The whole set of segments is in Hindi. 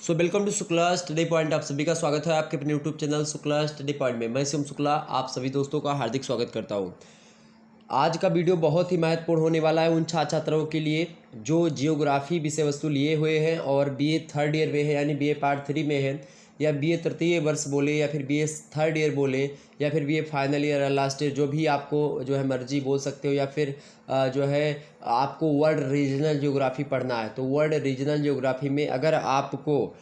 Welcome to Shukla study point. आप सभी का स्वागत है आपके अपने YouTube channel Shukla study point में। मैं शिवम शुक्ला आप सभी दोस्तों का हार्दिक स्वागत करता हूं। आज का वीडियो बहुत ही महत्वपूर्ण होने वाला है उन छात्र छात्राओं के लिए जो जियोग्राफी विषय वस्तु लिए हुए हैं और बीए थर्ड ईयर में है, यानी बीए पार्ट 3 में है, या बीए तृतीय वर्ष बोले, या फिर बीए थर्ड ईयर बोले, या फिर बीए फाइनल ईयर या लास्ट ईयर, जो भी आपको जो है मर्जी बोल सकते हो। या फिर जो है आपको वर्ल्ड रीजनल ज्योग्राफी पढ़ना है, तो वर्ल्ड रीजनल ज्योग्राफी में अगर आपको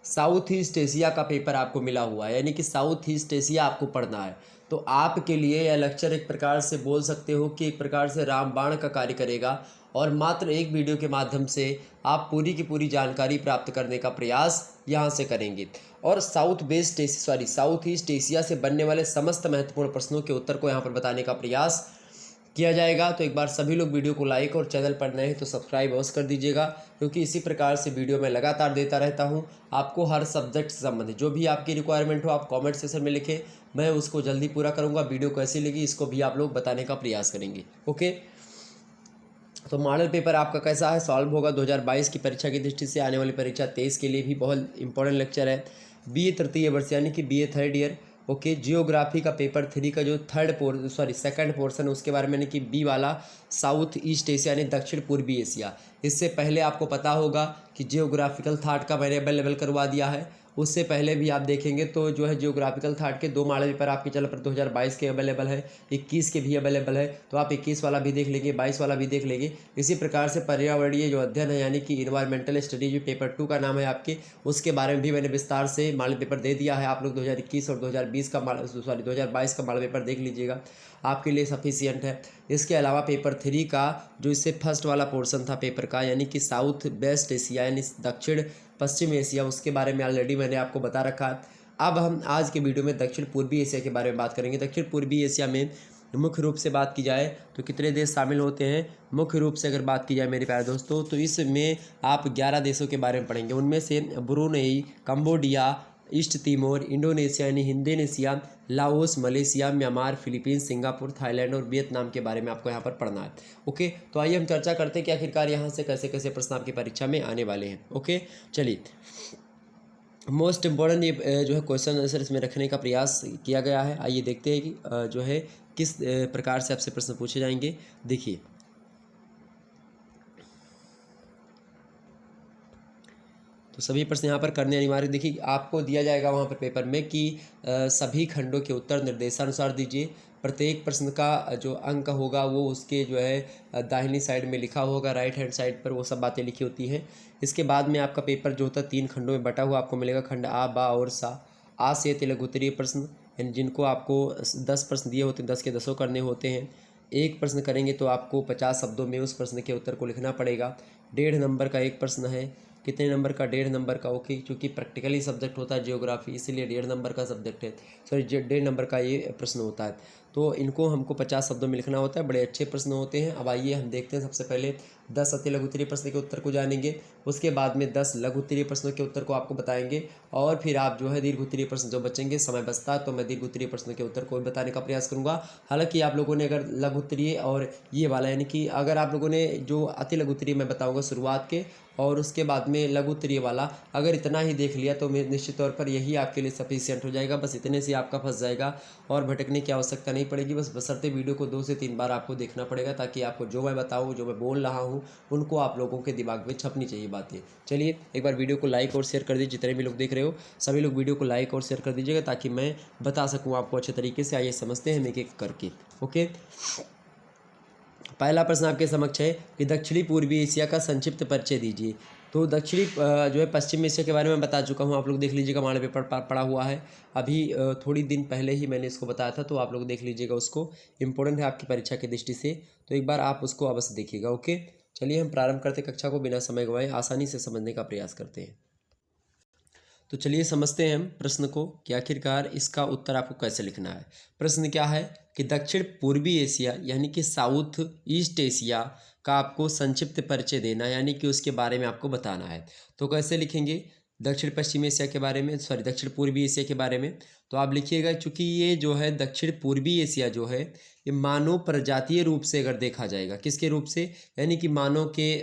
साउथ ईस्ट एशिया का पेपर आपको मिला हुआ है, यानी कि साउथ ईस्ट एशिया आपको पढ़ना है, तो आपके लिए यह लेक्चर एक प्रकार से बोल सकते हो कि एक प्रकार से रामबाण का कार्य करेगा। और मात्र एक वीडियो के माध्यम से आप पूरी की पूरी जानकारी प्राप्त करने का प्रयास यहाँ से करेंगे। और साउथ ईस्ट एशिया से बनने वाले समस्त महत्वपूर्ण प्रश्नों के उत्तर को यहाँ पर बताने का प्रयास किया जाएगा। तो एक बार सभी लोग वीडियो को लाइक और चैनल पर नए हैं तो सब्सक्राइब अवश्य कर दीजिएगा, क्योंकि इसी प्रकार से वीडियो मैं लगातार देता रहता हूं आपको हर सब्जेक्ट से संबंधित। जो भी आपकी रिक्वायरमेंट हो आप कमेंट सेक्शन में लिखें, मैं उसको जल्दी पूरा करूंगा। वीडियो कैसी लगी इसको भी आप लोग बताने का प्रयास करेंगे। ओके, तो मॉडल पेपर आपका कैसा है, सॉल्व होगा 2022 की परीक्षा की दृष्टि से। आने वाली परीक्षा 23 के लिए भी बहुत इंपॉर्टेंट लेक्चर है। बीए तृतीय वर्ष यानी कि BA third year. Okay, geography का पेपर 3 का जो सेकंड पोर्शन है उसके बारे में, यानी कि बी वाला, साउथ ईस्ट एशिया यानी दक्षिण पूर्वी एशिया। इससे पहले आपको पता होगा कि जियोग्राफिकल थॉट का मैंने अवेलेबल करवा दिया है। उससे पहले भी आप देखेंगे तो जो है जियोग्राफिकल थॉट के 2 मॉडल पेपर आपके चैनल पर 2022 के अवेलेबल है, 21 के भी अवेलेबल है। तो आप 21 वाला भी देख लेंगे, 22 वाला भी देख लेंगे। इसी प्रकार से पर्यावरणीय जो अध्ययन है, यानी कि इन्वायरमेंटल स्टडी, जो पेपर 2 का नाम है आपके, उसके बारे में भी मैंने विस्तार से मॉडल पेपर दे दिया है। आप लोग 2021 और 2022 का 2022 का मॉडल पेपर देख लीजिएगा, आपके लिए सफिशियंट है। इसके अलावा पेपर 3 का जो इससे फर्स्ट वाला पोर्शन था पेपर का, यानी कि साउथ वेस्ट एशिया यानी दक्षिण पश्चिम एशिया, उसके बारे में ऑलरेडी मैंने आपको बता रखा है। अब हम आज के वीडियो में दक्षिण पूर्वी एशिया के बारे में बात करेंगे। दक्षिण पूर्वी एशिया में मुख्य रूप से बात की जाए तो कितने देश शामिल होते हैं। मुख्य रूप से अगर बात की जाए मेरे प्यारे दोस्तों, तो इसमें आप 11 देशों के बारे में पढ़ेंगे। उनमें से Brunei, Cambodia, East Timor, Indonesia यानी हिंदोनेशिया, Laos, Malaysia, Myanmar, Philippines, Singapore, Thailand और वियतनाम के बारे में आपको यहाँ पर पढ़ना है। ओके, तो आइए हम चर्चा करते हैं कि आखिरकार यहाँ से कैसे कैसे प्रश्न आपकी परीक्षा में आने वाले हैं। ओके, चलिए, मोस्ट इम्पॉर्टेंट ये जो है क्वेश्चन आंसर इसमें रखने का प्रयास किया गया है। आइए देखते हैं कि जो है किस प्रकार से आपसे प्रश्न पूछे जाएंगे। देखिए, तो सभी प्रश्न यहाँ पर करने अनिवार्य। देखिए, आपको दिया जाएगा वहाँ पर पेपर में कि सभी खंडों के उत्तर निर्देशानुसार दीजिए। प्रत्येक प्रश्न का जो अंक होगा वो उसके जो है दाहिनी साइड में लिखा होगा, राइट हैंड साइड पर वो सब बातें लिखी होती हैं। इसके बाद में आपका पेपर जो होता है 3 खंडों में बटा हुआ आपको मिलेगा। खंड आ, बा और सा। आ से लघु उत्तरीय प्रश्न, यानी जिनको आपको 10 प्रश्न दिए होते हैं, 10 के 10 करने होते हैं। एक प्रश्न करेंगे तो आपको 50 शब्दों में उस प्रश्न के उत्तर को लिखना पड़ेगा। 1.5 नंबर का एक प्रश्न है। कितने नंबर का? 1.5 नंबर का। ओके, क्योंकि प्रैक्टिकली सब्जेक्ट होता है जियोग्राफी, इसीलिए 1.5 नंबर का सब्जेक्ट है, सॉरी 1.5 नंबर का ये प्रश्न होता है। तो इनको हमको 50 शब्दों में लिखना होता है। बड़े अच्छे प्रश्न होते हैं। अब आइए हम देखते हैं। सबसे पहले 10 अति लघु उत्तरीय प्रश्न के उत्तर को जानेंगे, उसके बाद में 10 लघु उत्तरीय प्रश्नों के उत्तर को आपको बताएंगे, और फिर आप जो है दीर्घ उत्तरीय प्रश्न जो बचेंगे, समय बचता है तो मैं दीर्घ उत्तरीय प्रश्न के उत्तर को भी बताने का प्रयास करूंगा। हालांकि आप लोगों ने अगर लघु उत्तरीय और ये वाला, यानी कि अगर आप लोगों ने जो अति लघु उत्तरीय मैं बताऊंगा शुरुआत के, और उसके बाद में लघु उत्तरीय वाला, अगर इतना ही देख लिया तो मैं निश्चित तौर पर यही आपके लिए सफिशियंट हो जाएगा। बस इतने से आपका फंस जाएगा और भटकने की आवश्यकता नहीं पड़ेगी। बस बशर्ते वीडियो को 2 से 3 बार आपको देखना पड़ेगा, ताकि आपको जो मैं बताऊँ, जो मैं बोल रहा हूँ, उनको आप लोगों के दिमाग में छपनी चाहिए बातें। चलिए, एक बार वीडियो को लाइक और शेयर कर दीजिए। जितने भी लोग देख रहे हो सभी लोग वीडियो को लाइक और शेयर कर दीजिएगा, ताकि मैं बता सकूँ आपको अच्छे तरीके से। आइए समझते हैं एक एक करके। ओके, पहला प्रश्न आपके समक्ष है कि दक्षिणी पूर्वी एशिया का संक्षिप्त परिचय दीजिए। तो दक्षिणी जो है पश्चिम एशिया के बारे में बता चुका हूँ, आप लोग देख लीजिएगा, हमारे पेपर पड़ा हुआ है अभी थोड़ी दिन पहले ही मैंने इसको बताया था, तो आप लोग देख लीजिएगा उसको। इंपॉर्टेंट है आपकी परीक्षा की दृष्टि से, तो एक बार आप उसको अवश्य देखिएगा। ओके, चलिए हम प्रारंभ करते कक्षा को, बिना समय गंवाए आसानी से समझने का प्रयास करते हैं। तो चलिए समझते हैं हम प्रश्न को कि आखिरकार इसका उत्तर आपको कैसे लिखना है। प्रश्न क्या है कि दक्षिण पूर्वी एशिया यानी कि साउथ ईस्ट एशिया का आपको संक्षिप्त परिचय देना, यानी कि उसके बारे में आपको बताना है। तो कैसे लिखेंगे? दक्षिण पश्चिम एशिया के बारे में, दक्षिण पूर्वी एशिया के बारे में। तो आप लिखिएगा, चूँकि ये जो है दक्षिण पूर्वी एशिया जो है ये मानव प्रजातीय रूप से अगर देखा जाएगा, किसके रूप से, यानी कि मानव के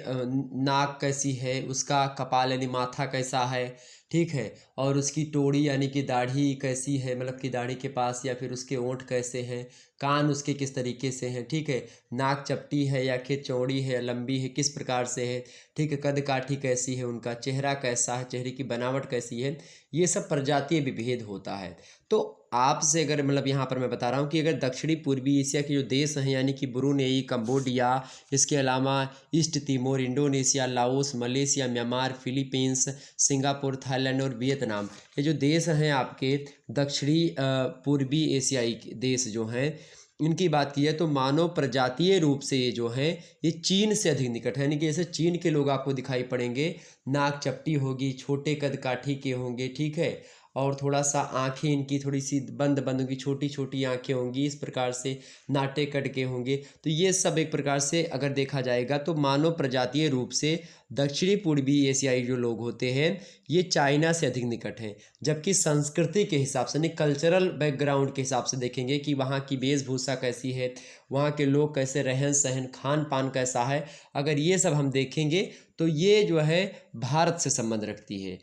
नाक कैसी है, उसका कपाल यानी माथा कैसा है, ठीक है, और उसकी टोड़ी यानी कि दाढ़ी कैसी है, मतलब कि दाढ़ी के पास, या फिर उसके ओंठ कैसे हैं, कान उसके किस तरीके से हैं, ठीक है, नाक चपटी है या कि चौड़ी है या लंबी है, किस प्रकार से है, ठीक है, कद काठी कैसी है, उनका चेहरा कैसा है, चेहरे की बनावट कैसी है, ये सब प्रजातीय विभेद होता है। तो आपसे अगर मतलब यहाँ पर मैं बता रहा हूँ कि अगर दक्षिणी पूर्वी एशिया के जो देश हैं यानी कि ब्रुनेई, कंबोडिया, इसके अलावा east Timor, Indonesia, Laos, Malaysia, Myanmar, Philippines, Singapore, Thailand और वियतनाम, ये जो देश हैं आपके दक्षिणी पूर्वी एशियाई देश जो हैं, इनकी बात की है तो मानव प्रजातीय रूप से ये जो है ये चीन से अधिक निकट है, यानी कि जैसे चीन के लोग आपको दिखाई पड़ेंगे, नाक चपटी होगी, छोटे कद काठी के होंगे, ठीक है, और थोड़ा सा आंखें इनकी थोड़ी सी बंद बंद होंगी, छोटी छोटी आंखें होंगी, इस प्रकार से नाटे कट के होंगे। तो ये सब एक प्रकार से अगर देखा जाएगा तो मानव प्रजातीय रूप से दक्षिणी पूर्वी एशियाई जो लोग होते हैं ये चाइना से अधिक निकट हैं। जबकि संस्कृति के हिसाब से यानी कल्चरल बैकग्राउंड के हिसाब से देखेंगे कि वहाँ की वेशभूषा कैसी है, वहाँ के लोग कैसे, रहन सहन, खान पान कैसा है, अगर ये सब हम देखेंगे तो ये जो है भारत से संबंध रखती है।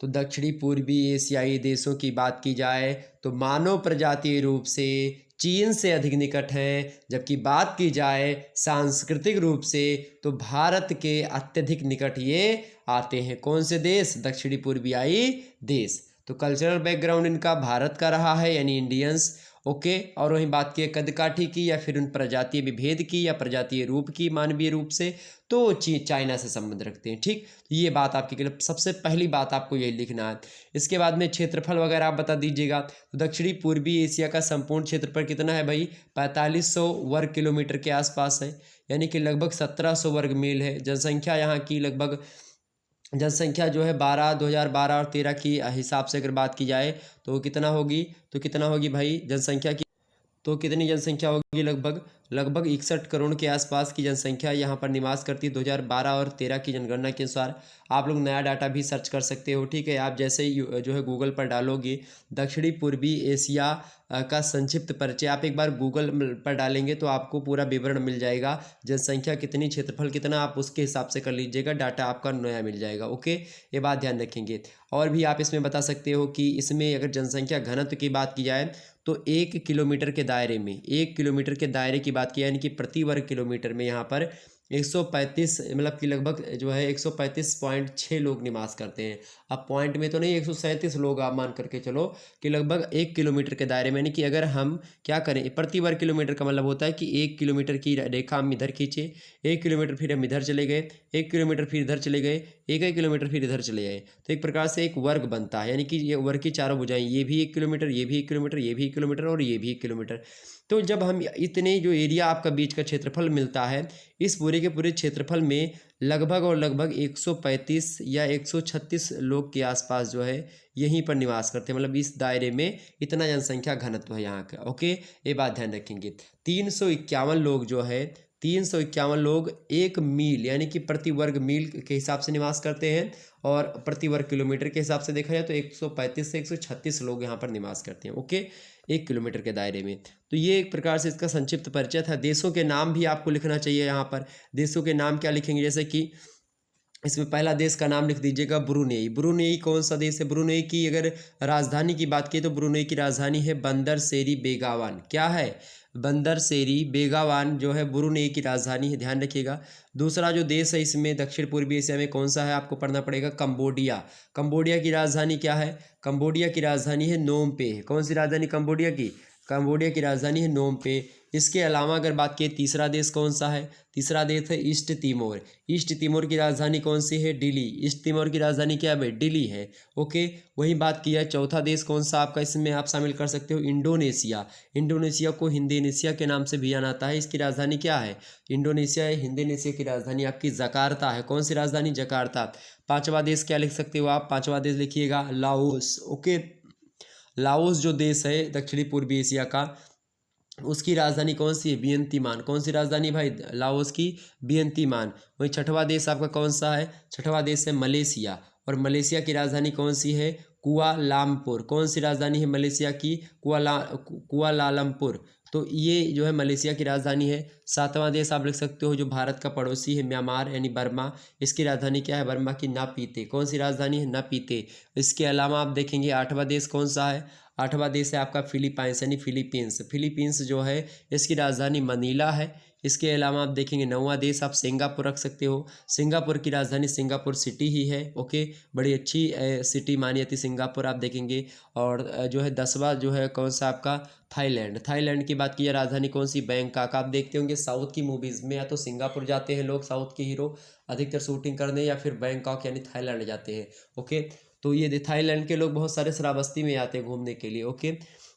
तो दक्षिणी पूर्वी एशियाई देशों की बात की जाए तो मानव प्रजातीय रूप से चीन से अधिक निकट हैं, जबकि बात की जाए सांस्कृतिक रूप से तो भारत के अत्यधिक निकट ये आते हैं। कौन से देश? दक्षिणी पूर्वियाई देश। तो कल्चरल बैकग्राउंड इनका भारत का रहा है यानी इंडियंस, ओके। और वहीं बात की कदकाठी की या फिर उन प्रजातीय विभेद की या प्रजातीय रूप की मानवीय रूप से, तो चाइना से संबंध रखते हैं, ठीक। तो ये बात आपकी के लिए सबसे पहली बात आपको यही लिखना है। इसके बाद में क्षेत्रफल वगैरह आप बता दीजिएगा। तो दक्षिणी पूर्वी एशिया का संपूर्ण क्षेत्रफल कितना है भाई? 4500 वर्ग किलोमीटर के आसपास है, यानी कि लगभग 1700 वर्ग मील है। जनसंख्या यहाँ की लगभग जनसंख्या जो है 2012 और 13 की हिसाब से अगर बात की जाए तो कितना होगी, तो कितना होगी भाई जनसंख्या की, तो कितनी जनसंख्या होगी? लगभग 61 करोड़ के आसपास की जनसंख्या यहाँ पर निवास करती है 2012 और 13 की जनगणना के अनुसार। आप लोग नया डाटा भी सर्च कर सकते हो, ठीक है। आप जैसे ही जो है गूगल पर डालोगे दक्षिणी पूर्वी एशिया का संक्षिप्त परिचय, आप एक बार गूगल पर डालेंगे तो आपको पूरा विवरण मिल जाएगा, जनसंख्या कितनी, क्षेत्रफल कितना, आप उसके हिसाब से कर लीजिएगा, डाटा आपका नया मिल जाएगा, ओके। ये बात ध्यान रखेंगे। और भी आप इसमें बता सकते हो कि इसमें अगर जनसंख्या घनत्व की बात की जाए तो 1 किलोमीटर के दायरे में, 1 किलोमीटर के दायरे की बात की यानी कि प्रति वर्ग किलोमीटर में यहाँ पर 135 मतलब कि लगभग जो है 135.6 लोग निवास करते हैं। अब पॉइंट में तो नहीं, 137 लोग आप मान करके चलो कि लगभग 1 किलोमीटर के दायरे में, यानी कि अगर हम क्या करें, प्रति वर्ग किलोमीटर का मतलब होता है कि 1 किलोमीटर की रेखा हम इधर खींचे, 1 किलोमीटर फिर हम इधर चले गए, 1 किलोमीटर फिर इधर चले गए, 1 किलोमीटर फिर इधर चले गए, तो एक प्रकार से एक वर्ग बनता है, यानी कि ये वर्ग की चारों भुजाएं, ये भी 1 किलोमीटर, ये भी 1 किलोमीटर, ये भी 1 किलोमीटर और ये भी 1 किलोमीटर। तो जब हम इतने जो एरिया आपका बीच का क्षेत्रफल मिलता है, इस पूरे के पूरे क्षेत्रफल में लगभग और लगभग 135 या 136 लोग के आसपास जो है यहीं पर निवास करते हैं, मतलब इस दायरे में इतना जनसंख्या घनत्व है यहाँ का, ओके। ये बात ध्यान रखेंगे। 351 लोग जो है 351 लोग 1 मील यानी कि प्रति वर्ग मील के हिसाब से निवास करते हैं, और प्रति वर्ग किलोमीटर के हिसाब से देखा जाए तो 135 से 136 लोग यहाँ पर निवास करते हैं, ओके, 1 किलोमीटर के दायरे में। तो ये एक प्रकार से इसका संक्षिप्त परिचय था। देशों के नाम भी आपको लिखना चाहिए यहाँ पर। देशों के नाम क्या लिखेंगे, जैसे कि इसमें पहला देश का नाम लिख दीजिएगा ब्रुनेई। ब्रुनेई कौन सा देश है? ब्रुनेई की अगर राजधानी की बात की तो ब्रुनेई की राजधानी है बंदर सेरी बेगावान। क्या है? बंदर सेरी बेगावान जो है ब्रुनेई की राजधानी है, ध्यान रखिएगा। दूसरा जो देश है इसमें दक्षिण पूर्वी एशिया में कौन सा है, आपको पढ़ना पड़ेगा, कंबोडिया। कंबोडिया की राजधानी क्या है? कंबोडिया की राजधानी है नोम पे। कौन सी राजधानी कंबोडिया की? कंबोडिया की राजधानी है नोम पे। इसके अलावा अगर बात की तीसरा देश कौन सा है? तीसरा देश है ईस्ट तिमोर। ईस्ट तिमोर की राजधानी कौन सी है? दिल्ली। ईस्ट तिमोर की राजधानी क्या है? दिल्ली है, ओके। वहीं बात की है चौथा देश कौन सा आपका इसमें आप शामिल कर सकते हो, इंडोनेशिया। इंडोनेशिया को हिंदोनेशिया के नाम से भी जाना जाता है। इसकी राजधानी क्या है? इंडोनेशिया है। हिंदोनेशिया की राजधानी आपकी जकार्ता है। कौन सी राजधानी? जकार्ता। पांचवा देश क्या लिख सकते हो आप? पांचवा देश लिखिएगा लाओस, ओके। लाओस जो देश है दक्षिणी पूर्वी एशिया का, उसकी राजधानी कौन सी है? वियंतिमान। कौन सी राजधानी भाई? लाओस की वियंतिमान। वहीं छठवां देश आपका कौन सा है? छठवां देश है मलेशिया, और मलेशिया की राजधानी कौन सी है? कुआलालंपुर। कौन सी राजधानी है मलेशिया की? कुआलालंपुर। तो ये जो है मलेशिया की राजधानी है। 7वां देश आप लिख सकते हो जो भारत का पड़ोसी है, म्यांमार यानी बर्मा। इसकी राजधानी क्या है? बर्मा की नापीते। कौन सी राजधानी है? नापीते। इसके अलावा आप देखेंगे 8वां देश कौन सा है? 8वां देश है आपका फिलीपाइंस यानी फिलीपींस। फिलीपींस जो है इसकी राजधानी मनीला है। इसके अलावा आप देखेंगे 9वां देश आप सिंगापुर रख सकते हो। सिंगापुर की राजधानी सिंगापुर सिटी ही है। ओके, बड़ी अच्छी सिटी मानी जाती सिंगापुर आप देखेंगे। और जो है 10वां जो है कौन सा आपका? थाईलैंड। थाईलैंड की बात की है, राजधानी कौन सी? बैंकॉक। आप देखते होंगे साउथ की मूवीज़ में या तो सिंगापुर जाते हैं लोग, साउथ के हीरो अधिकतर शूटिंग करने, या फिर बैंकॉक यानी थाईलैंड जाते हैं। ओके, तो ये थाईलैंड के लोग बहुत सारे श्रावस्ती में आते हैं घूमने के लिए। ओके,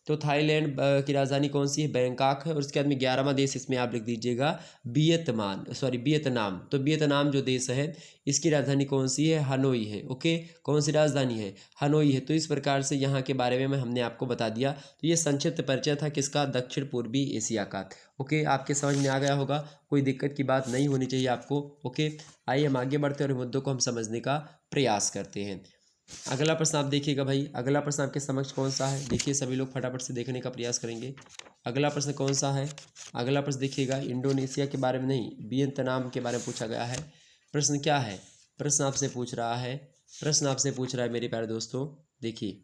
तो थाईलैंड की राजधानी कौन सी है? बैंकॉक है। और उसके बाद में 11वां देश इसमें आप लिख दीजिएगा वियतनाम। तो वियतनाम जो देश है इसकी राजधानी कौन सी है? हनोई है। ओके, कौन सी राजधानी है? हनोई है। तो इस प्रकार से यहाँ के बारे में हमने आपको बता दिया। तो ये संक्षिप्त परिचय था किसका? दक्षिण पूर्वी एशिया का। ओके, आपके समझ में आ गया होगा, कोई दिक्कत की बात नहीं होनी चाहिए आपको। ओके, आइए हम आगे बढ़ते हैं और मुद्दों को हम समझने का प्रयास करते हैं। अगला प्रश्न आप देखिएगा भाई, अगला प्रश्न आपके समक्ष कौन सा है? देखिए सभी लोग फटाफट से देखने का प्रयास करेंगे। अगला प्रश्न कौन सा है? अगला प्रश्न देखिएगा, इंडोनेशिया के बारे में नहीं, वियतनाम के बारे में पूछा गया है। प्रश्न क्या है? प्रश्न आपसे पूछ रहा है, मेरे प्यारे दोस्तों। देखिए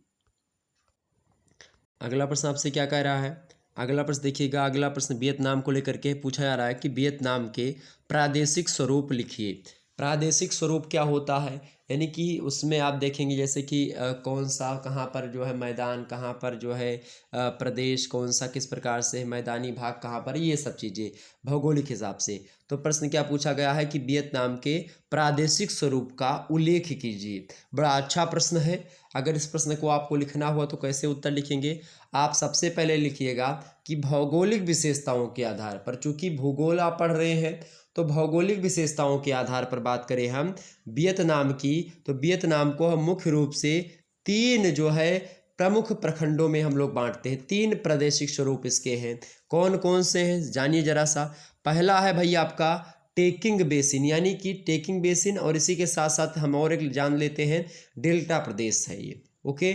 अगला प्रश्न आपसे क्या कह रहा है? अगला प्रश्न देखिएगा, अगला प्रश्न वियतनाम को लेकर के पूछा जा रहा है कि वियतनाम के प्रादेशिक स्वरूप लिखिए। प्रादेशिक स्वरूप क्या होता है? यानी कि उसमें आप देखेंगे जैसे कि कौन सा कहाँ पर जो है मैदान, कहाँ पर जो है प्रदेश, कौन सा किस प्रकार से है, मैदानी भाग कहाँ पर, ये सब चीज़ें भौगोलिक हिसाब से। तो प्रश्न क्या पूछा गया है कि वियतनाम के प्रादेशिक स्वरूप का उल्लेख कीजिए। बड़ा अच्छा प्रश्न है। अगर इस प्रश्न को आपको लिखना हुआ तो कैसे उत्तर लिखेंगे? आप सबसे पहले लिखिएगा कि भौगोलिक विशेषताओं के आधार पर, चूंकि भूगोल आप पढ़ रहे हैं तो भौगोलिक विशेषताओं के आधार पर बात करें हम वियतनाम की, तो वियतनाम को हम मुख्य रूप से 3 जो है प्रमुख प्रखंडों में हम लोग बांटते हैं। 3 प्रादेशिक स्वरूप इसके हैं। कौन कौन से हैं जानिए जरा सा। पहला है भाई आपका टेकिंग बेसिन, यानी कि टेकिंग बेसिन, और इसी के साथ साथ हम और एक जान लेते हैं डेल्टा प्रदेश है ये। ओके,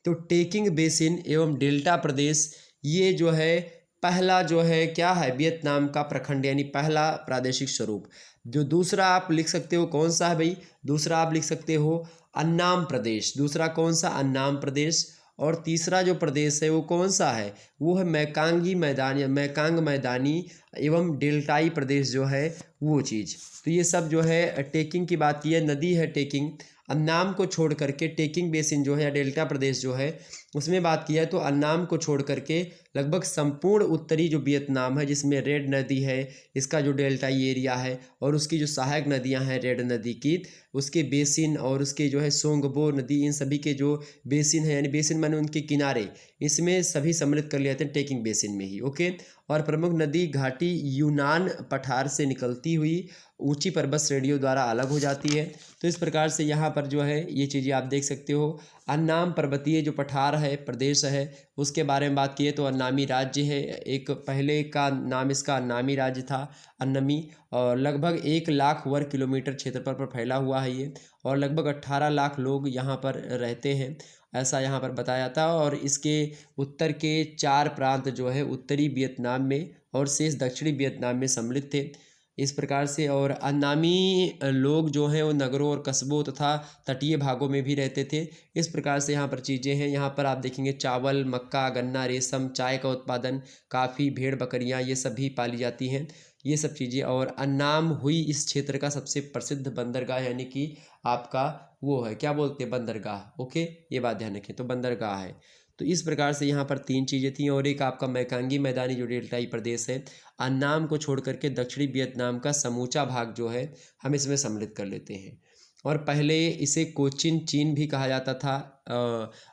तो टेकिंग बेसिन एवं डेल्टा प्रदेश ये जो है पहला जो है क्या है? वियतनाम का प्रखंड यानी पहला प्रादेशिक स्वरूप। जो दूसरा आप लिख सकते हो कौन सा है भाई? दूसरा आप लिख सकते हो अन्नाम प्रदेश। दूसरा कौन सा? अन्नाम प्रदेश। और तीसरा जो प्रदेश है वो कौन सा है? वो है मैकांगी मैदान या मैकांग मैदानी एवं डेल्टाई प्रदेश जो है वो चीज़। तो ये सब जो है टेकिंग की बात की है, नदी है टेकिंग। अन्नाम को छोड़ करके टेकिंग बेसिन जो है या डेल्टा प्रदेश जो है उसमें बात किया है तो अन्नाम को छोड़ करके लगभग संपूर्ण उत्तरी जो वियतनाम है जिसमें रेड नदी है, इसका जो डेल्टाई एरिया है और उसकी जो सहायक नदियां हैं रेड नदी की, उसके बेसिन और उसके जो है सोंगबो नदी, इन सभी के जो बेसिन है यानी बेसिन माने उनके किनारे, इसमें सभी सम्मिलित कर लिया जाते हैं टेकिंग बेसिन में ही। ओके, और प्रमुख नदी घाटी यूनान पठार से निकलती हुई ऊंची पर्वत श्रेणियों द्वारा अलग हो जाती है। तो इस प्रकार से यहाँ पर जो है ये चीज़ें आप देख सकते हो। अन्नाम पर्वतीय जो पठार है प्रदेश है उसके बारे में बात किए तो अन्नामी राज्य है। एक पहले का नाम इसका अन्नामी राज्य था, अन्नमी, और लगभग 1 लाख वर्ग किलोमीटर क्षेत्रफल पर फैला हुआ है ये, और लगभग 18 लाख लोग यहाँ पर रहते हैं, ऐसा यहाँ पर बताया जाता है। और इसके उत्तर के 4 प्रांत जो है उत्तरी वियतनाम में और शेष दक्षिणी वियतनाम में सम्मिलित थे इस प्रकार से। और अन्नामी लोग जो हैं वो नगरों और कस्बों तथा तटीय भागों में भी रहते थे। इस प्रकार से यहाँ पर चीज़ें हैं। यहाँ पर आप देखेंगे चावल, मक्का, गन्ना, रेशम, चाय का उत्पादन, काफ़ी, भेड़ बकरियाँ ये सभी पाली जाती हैं, ये सब चीज़ें। और अन्नाम हुई इस क्षेत्र का सबसे प्रसिद्ध बंदरगाह, यानी कि आपका वो है क्या बोलते हैं बंदरगाह। ओके, ये बात ध्यान रखें, तो बंदरगाह है। तो इस प्रकार से यहाँ पर 3 चीज़ें थी। और एक आपका मैकांगी मैदानी जो डेल्टाई प्रदेश है, अन्नाम को छोड़ करके दक्षिणी वियतनाम का समूचा भाग जो है हम इसमें सम्मिलित कर लेते हैं। और पहले इसे कोचिन चीन भी कहा जाता था।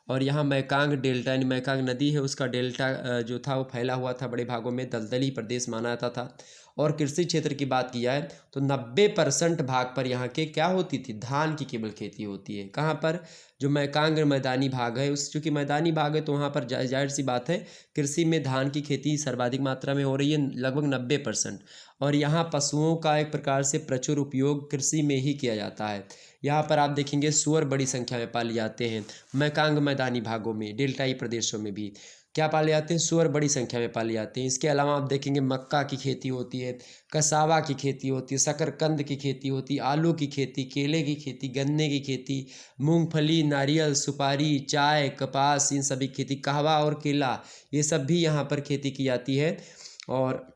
और यहाँ मैकांग डेल्टा यानी मैकांग नदी है उसका डेल्टा जो था वो फैला हुआ था बड़े भागों में, दलदली प्रदेश माना जाता था। और कृषि क्षेत्र की बात की जाए तो 90% भाग पर यहाँ के क्या होती थी? धान की केवल खेती होती है। कहाँ पर? जो मैकांग मैदानी भाग है उस, चूँकि मैदानी भाग है तो वहाँ पर जाहिर सी बात है कृषि में धान की खेती सर्वाधिक मात्रा में हो रही है, लगभग 90%। और यहाँ पशुओं का एक प्रकार से प्रचुर उपयोग कृषि में ही किया जाता है। यहाँ पर आप देखेंगे सूअर बड़ी संख्या में पाले जाते हैं मैकांग मैदानी भागों में, डेल्टाई प्रदेशों में भी। क्या पाले जाते हैं, सूअर बड़ी संख्या में पाले जाते हैं। इसके अलावा आप देखेंगे मक्का की खेती होती है, कसावा की खेती होती है, शकरकंद की खेती होती है, आलू की खेती, केले की खेती, गन्ने की खेती, मूंगफली, नारियल, सुपारी, चाय, कपास, इन सभी खेती, कहवा और केला, ये सब भी यहाँ पर खेती की जाती है। और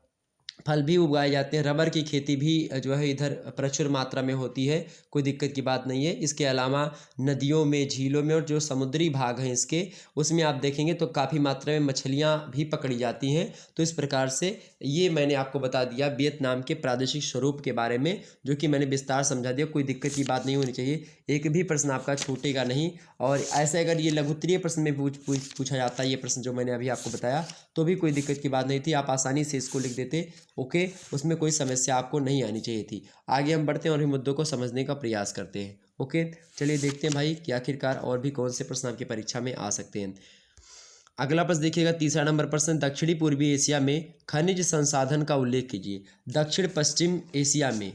फल भी उगाए जाते हैं। रबर की खेती भी जो है इधर प्रचुर मात्रा में होती है, कोई दिक्कत की बात नहीं है। इसके अलावा नदियों में, झीलों में और जो समुद्री भाग हैं इसके, उसमें आप देखेंगे तो काफ़ी मात्रा में मछलियाँ भी पकड़ी जाती हैं। तो इस प्रकार से ये मैंने आपको बता दिया वियतनाम के प्रादेशिक स्वरूप के बारे में, जो कि मैंने विस्तार समझा दिया। कोई दिक्कत की बात नहीं होनी चाहिए, एक भी प्रश्न आपका छूटेगा नहीं। और ऐसे अगर ये लघुत्तरीय प्रश्न में पूछा जाता है ये प्रश्न जो मैंने अभी आपको बताया, तो भी कोई दिक्कत की बात नहीं थी, आप आसानी से इसको लिख देते। ओके, उसमें कोई समस्या आपको नहीं आनी चाहिए थी। आगे हम बढ़ते हैं और इन मुद्दों को समझने का प्रयास करते हैं। ओके, चलिए देखते हैं भाई कि आखिरकार और भी कौन से प्रश्न आपकी परीक्षा में आ सकते हैं। अगला प्रश्न देखिएगा, तीसरा नंबर प्रश्न, दक्षिणी पूर्वी एशिया में खनिज संसाधन का उल्लेख कीजिए। दक्षिण पश्चिम एशिया में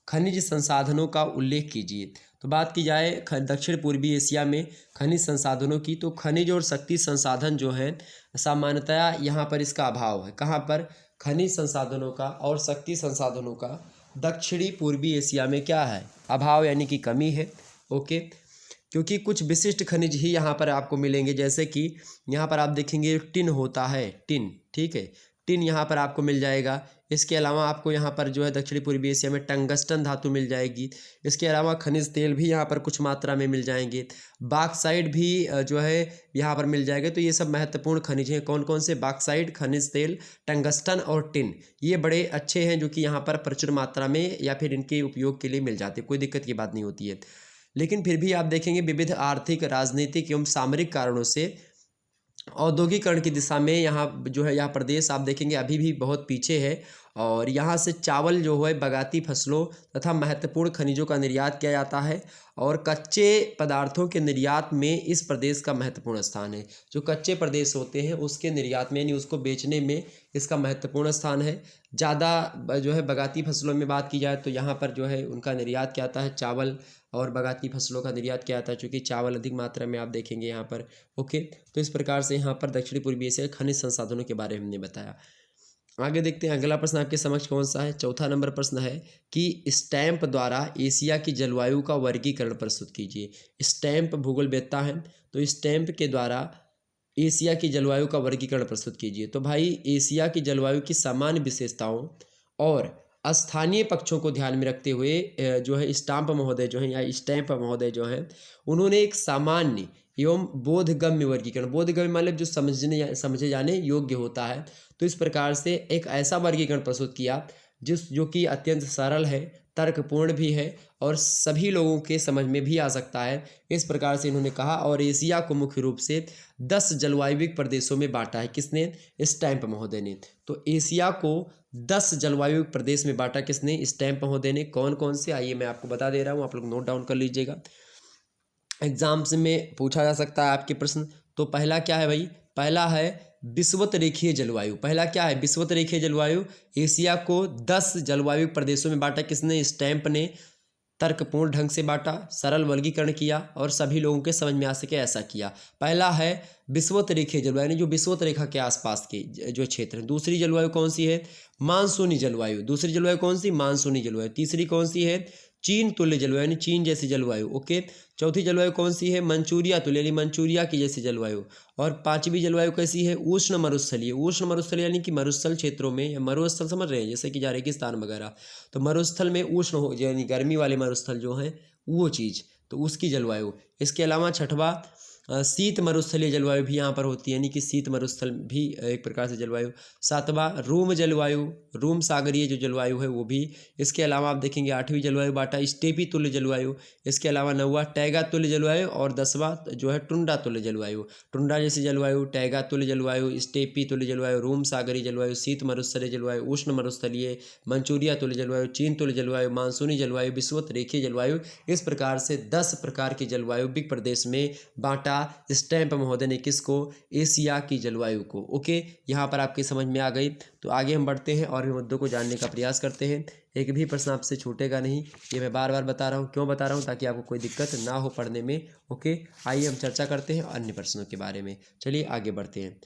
खनिज संसाधनों का उल्लेख कीजिए। तो बात की जाए दक्षिण पूर्वी एशिया में खनिज संसाधनों की, तो खनिज और शक्ति संसाधन जो है सामान्यतया यहाँ पर इसका अभाव है। कहाँ पर? खनिज संसाधनों का और शक्ति संसाधनों का दक्षिणी पूर्वी एशिया में क्या है? अभाव, यानी कि कमी है। ओके, क्योंकि कुछ विशिष्ट खनिज ही यहाँ पर आपको मिलेंगे, जैसे कि यहाँ पर आप देखेंगे टिन होता है, टिन, ठीक है, टिन यहाँ पर आपको मिल जाएगा। इसके अलावा आपको यहाँ पर जो है दक्षिणी पूर्वी एशिया में टंगस्टन धातु मिल जाएगी। इसके अलावा खनिज तेल भी यहाँ पर कुछ मात्रा में मिल जाएंगे। बॉक्साइट भी जो है यहाँ पर मिल जाएगा। तो ये सब महत्वपूर्ण खनिज हैं। कौन कौन से? बॉक्साइट, खनिज तेल, टंगस्टन और टिन, ये बड़े अच्छे हैं जो कि यहाँ पर प्रचुर मात्रा में या फिर इनके उपयोग के लिए मिल जाते हैं, कोई दिक्कत की बात नहीं होती है। लेकिन फिर भी आप देखेंगे विविध आर्थिक, राजनीतिक एवं सामरिक कारणों से औद्योगिकरण की दिशा में यहाँ जो है यह प्रदेश आप देखेंगे अभी भी बहुत पीछे है। और यहाँ से चावल जो है, बागाती फसलों तथा महत्वपूर्ण खनिजों का निर्यात किया जाता है। और कच्चे पदार्थों के निर्यात में इस प्रदेश का महत्वपूर्ण स्थान है। जो कच्चे प्रदेश होते हैं उसके निर्यात में, यानी उसको बेचने में इसका महत्वपूर्ण स्थान है। ज़्यादा जो है बागाती फसलों में बात की जाए तो यहाँ पर जो है उनका निर्यात किया जाता है, चावल और बागाती फसलों का निर्यात किया जाता है, चूँकि चावल अधिक मात्रा में आप देखेंगे यहाँ पर। ओके, तो इस प्रकार से यहाँ पर दक्षिणी पूर्वी एशिया खनिज संसाधनों के बारे में हमने बताया। आगे देखते हैं अगला प्रश्न आपके समक्ष कौन सा है। चौथा नंबर प्रश्न है कि स्टैंप द्वारा एशिया की जलवायु का वर्गीकरण प्रस्तुत कीजिए। स्टैंप भूगोलवेत्ता है, तो स्टैंप के द्वारा एशिया की जलवायु का वर्गीकरण प्रस्तुत कीजिए। तो भाई एशिया की जलवायु की सामान्य विशेषताओं और स्थानीय पक्षों को ध्यान में रखते हुए जो है स्टाम्प महोदय जो है या स्टैंप महोदय जो है उन्होंने एक सामान्य एवं बोधगम्य वर्गीकरण, बोधगम्य मतलब जो समझे जाने योग्य होता है, तो इस प्रकार से एक ऐसा वर्गीकरण प्रस्तुत किया जो कि अत्यंत सरल है, तर्कपूर्ण भी है और सभी लोगों के समझ में भी आ सकता है। इस प्रकार से इन्होंने कहा। और एशिया को मुख्य रूप से 10 जलवायु प्रदेशों में बांटा है। किसने? स्टैंप महोदय ने। तो एशिया को 10 जलवायु प्रदेश में बांटा किसने? स्टैंप महोदय ने। कौन कौन से? आइए मैं आपको बता दे रहा हूँ, आप लोग नोट डाउन कर लीजिएगा, एग्जाम्स में पूछा जा सकता है आपके प्रश्न। तो पहला क्या है भाई? पहला है विषुवत रेखीय जलवायु। पहला क्या है? विषुवत रेखीय जलवायु। एशिया को 10 जलवायु प्रदेशों में बांटा किसने? स्टैंप ने। तर्कपूर्ण ढंग से बांटा, सरल वर्गीकरण किया और सभी लोगों के समझ में आ सके ऐसा किया। पहला है विषुवत रेखीय जलवायु, यानी जो विषुवत रेखा के आसपास के जो क्षेत्र हैं। दूसरी जलवायु कौन सी है? मानसूनी जलवायु। दूसरी जलवायु कौन सी? मानसूनी जलवायु। तीसरी कौन सी है? चीन तुल्य जलवायु, यानी चीन जैसी जलवायु। ओके, चौथी जलवायु कौन सी है? मंचूरिया तुल्य, यानी मंचूरिया की जैसी जलवायु। और पांचवी जलवायु कैसी है? उष्ण मरुस्थलीय। उष्ण मरुस्थल यानी कि मरुस्थल क्षेत्रों में, या मरुस्थल समझ रहे हैं, जैसे कि रेगिस्तान वगैरह, तो मरुस्थल में उष्ण हो, यानी गर्मी वाले मरुस्थल जो हैं वो चीज़, तो उसकी जलवायु। इसके अलावा छठवा शीत मरुस्थलीय जलवायु भी यहाँ पर होती है, यानी कि शीत मरुस्थल भी एक प्रकार से जलवायु। सातवां रूम जलवायु, रूम सागरीय जो जलवायु है वो भी। इसके अलावा आप देखेंगे आठवीं जलवायु बाटा स्टेपी तुल्य जलवायु। इसके अलावा नौवां टैगा तुल्य जलवायु और 10वां जो है टुंडा तुल्य जलवायु। टुंडा जैसी जलवायु, टैगा तुल्य जलवायु, स्टेपी तुल्य जलवायु, रूम सागरीय जलवायु, शीत मरुस्थलीय जलवायु, उष्ण मरुस्थलीय, मंचूरिया तुल्य जलवायु, चीन तुल्य जलवायु, मानसूनी जलवायु, विषुवत रेखीय जलवायु। इस प्रकार से 10 प्रकार की जलवायु विक प्रदेश में बांटा स्टैंप महोदय ने। किसको? एशिया की जलवायु को। ओके, यहाँ पर आपकी समझ में आ गई। तो आगे हम बढ़ते हैं और भी मुद्दों को जानने का प्रयास करते हैं। एक भी प्रश्न आपसे छूटेगा नहीं, ये मैं बार बार बता रहा हूँ। क्यों बता रहा हूँ? ताकि आपको कोई दिक्कत ना हो पढ़ने में। ओके, आइए हम चर्चा करते हैं अन्य प्रश्नों के बारे में। चलिए आगे बढ़ते हैं।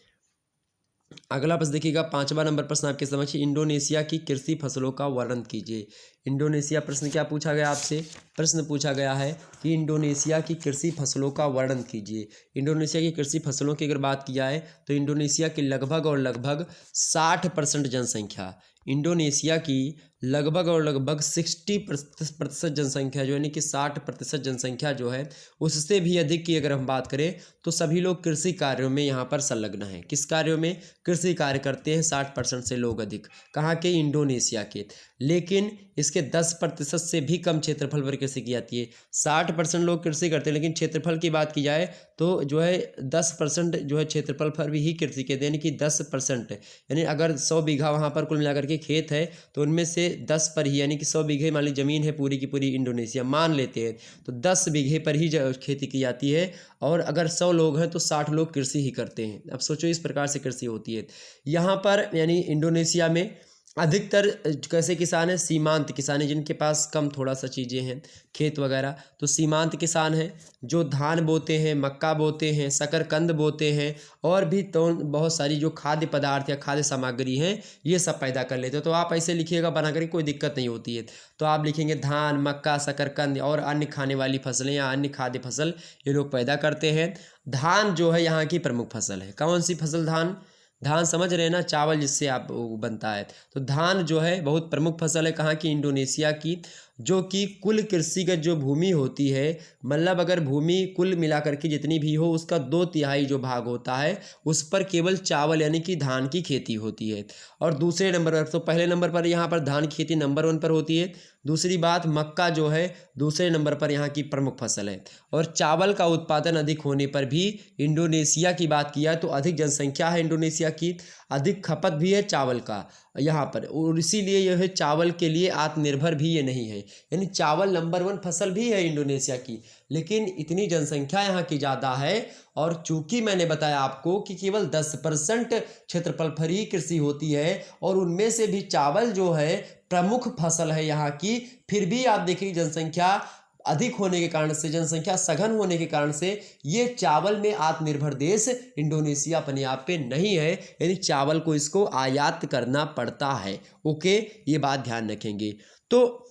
अगला प्रश्न देखिएगा, 5वां नंबर प्रश्न आपके समक्ष, इंडोनेशिया की कृषि फसलों का वर्णन कीजिए। इंडोनेशिया प्रश्न क्या पूछा गया आपसे? प्रश्न पूछा गया है कि इंडोनेशिया की कृषि फसलों का वर्णन कीजिए। इंडोनेशिया की कृषि फसलों की अगर बात की जाए तो इंडोनेशिया की लगभग 60% जनसंख्या, इंडोनेशिया की लगभग 60% जनसंख्या जो यानी कि 60% जनसंख्या जो है उससे भी अधिक की अगर हम बात करें तो सभी लोग कृषि कार्यों में यहाँ पर संलग्न हैं। किस कार्यों में? कृषि कार्य करते हैं 60% से लोग अधिक। कहाँ के? इंडोनेशिया के। लेकिन इसके 10% से भी कम क्षेत्रफल पर कृषि की जाती है। 60% लोग कृषि करते हैं, लेकिन क्षेत्रफल की बात की जाए तो जो है 10% जो है क्षेत्रफल पर भी ही कृषि के, यानी कि 10%, यानी अगर 100 बीघा वहाँ पर कुल मिलाकर के खेत है तो उनमें से 10 पर ही, यानी कि 100 बीघे मान ली ज़मीन है पूरी की पूरी इंडोनेशिया मान लेते हैं, तो 10 बीघे पर ही खेती की जाती है। और अगर 100 लोग हैं तो 60 लोग कृषि ही करते हैं। अब सोचो इस प्रकार से कृषि होती है यहाँ पर, यानी इंडोनेशिया में अधिकतर कैसे किसान हैं? सीमांत किसान हैं, जिनके पास कम थोड़ा सा चीज़ें हैं खेत वगैरह, तो सीमांत किसान हैं जो धान बोते हैं, मक्का बोते हैं, शकरकंद बोते हैं, और भी तो बहुत सारी जो खाद्य पदार्थ या खाद्य सामग्री हैं ये सब पैदा कर लेते हैं। तो आप ऐसे लिखिएगा बना करके, कोई दिक्कत नहीं होती है। तो आप लिखेंगे धान, मक्का, शकरकंद और अन्य खाने वाली फसलें या अन्य खाद्य फसल ये लोग पैदा करते हैं। धान जो है यहाँ की प्रमुख फसल है। कौन सी फसल? धान। धान समझ रहे हैं ना, चावल जिससे आप वो बनता है। तो धान जो है बहुत प्रमुख फसल है। कहाँ की? इंडोनेशिया की। जो कि कुल कृषिगत जो भूमि होती है, मतलब अगर भूमि कुल मिलाकर के जितनी भी हो उसका 2/3 जो भाग होता है उस पर केवल चावल यानी कि धान की खेती होती है। और दूसरे नंबर पर, तो पहले नंबर पर यहाँ पर धान की खेती नंबर 1 पर होती है। दूसरी बात, मक्का जो है दूसरे नंबर पर यहाँ की प्रमुख फसल है। और चावल का उत्पादन अधिक होने पर भी इंडोनेशिया की बात किया तो अधिक जनसंख्या है इंडोनेशिया की, अधिक खपत भी है चावल का यहाँ पर, और इसीलिए यह है चावल के लिए आत्मनिर्भर भी ये नहीं है। यानी चावल नंबर 1 फसल भी है इंडोनेशिया की, लेकिन इतनी जनसंख्या यहाँ की ज़्यादा है, और चूंकि मैंने बताया आपको कि केवल 10% क्षेत्रफल पर ही कृषि होती है और उनमें से भी चावल जो है प्रमुख फसल है यहाँ की, फिर भी आप देखिए जनसंख्या अधिक होने के कारण से, जनसंख्या सघन होने के कारण से ये चावल में आत्मनिर्भर देश इंडोनेशिया अपने आप पे नहीं है, यानी चावल को इसको आयात करना पड़ता है। ओके, ये बात ध्यान रखेंगे। तो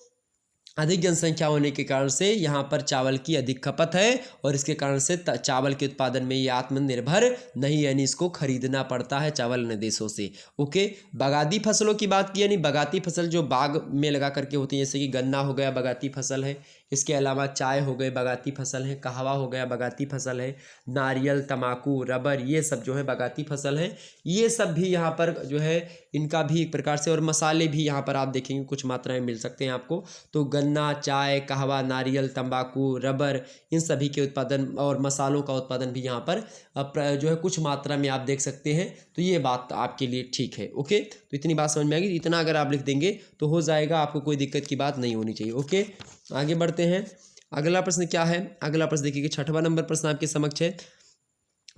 अधिक जनसंख्या होने के कारण से यहाँ पर चावल की अधिक खपत है, और इसके कारण से चावल के उत्पादन में ये आत्मनिर्भर नहीं, यानी इसको खरीदना पड़ता है चावल अन्य देशों से। ओके, बागाती फसलों की बात की, यानी बागाती फसल जो बाग में लगा करके होती है, जैसे कि गन्ना हो गया बागाती फसल है, इसके अलावा चाय हो गए बागाती फसल है, कहवा हो गया बागाती फसल है, नारियल, तम्बाकू, रबर, ये सब जो है बागाती फसल है। ये सब भी यहाँ पर जो है इनका भी एक प्रकार से, और मसाले भी यहाँ पर आप देखेंगे कुछ मात्रा में मिल सकते हैं आपको। तो गन्ना, चाय, कहवा, नारियल, तंबाकू, रबर, इन सभी के उत्पादन और मसालों का उत्पादन भी यहाँ पर जो है कुछ मात्रा में आप देख सकते हैं। तो ये बात आपके लिए ठीक है। ओके, तो इतनी बात समझ में आएगी, इतना अगर आप लिख देंगे तो हो जाएगा, आपको कोई दिक्कत की बात नहीं होनी चाहिए। ओके, आगे बढ़ते हैं। अगला प्रश्न क्या है? अगला प्रश्न देखिए, 6वां नंबर प्रश्न आपके समक्ष है,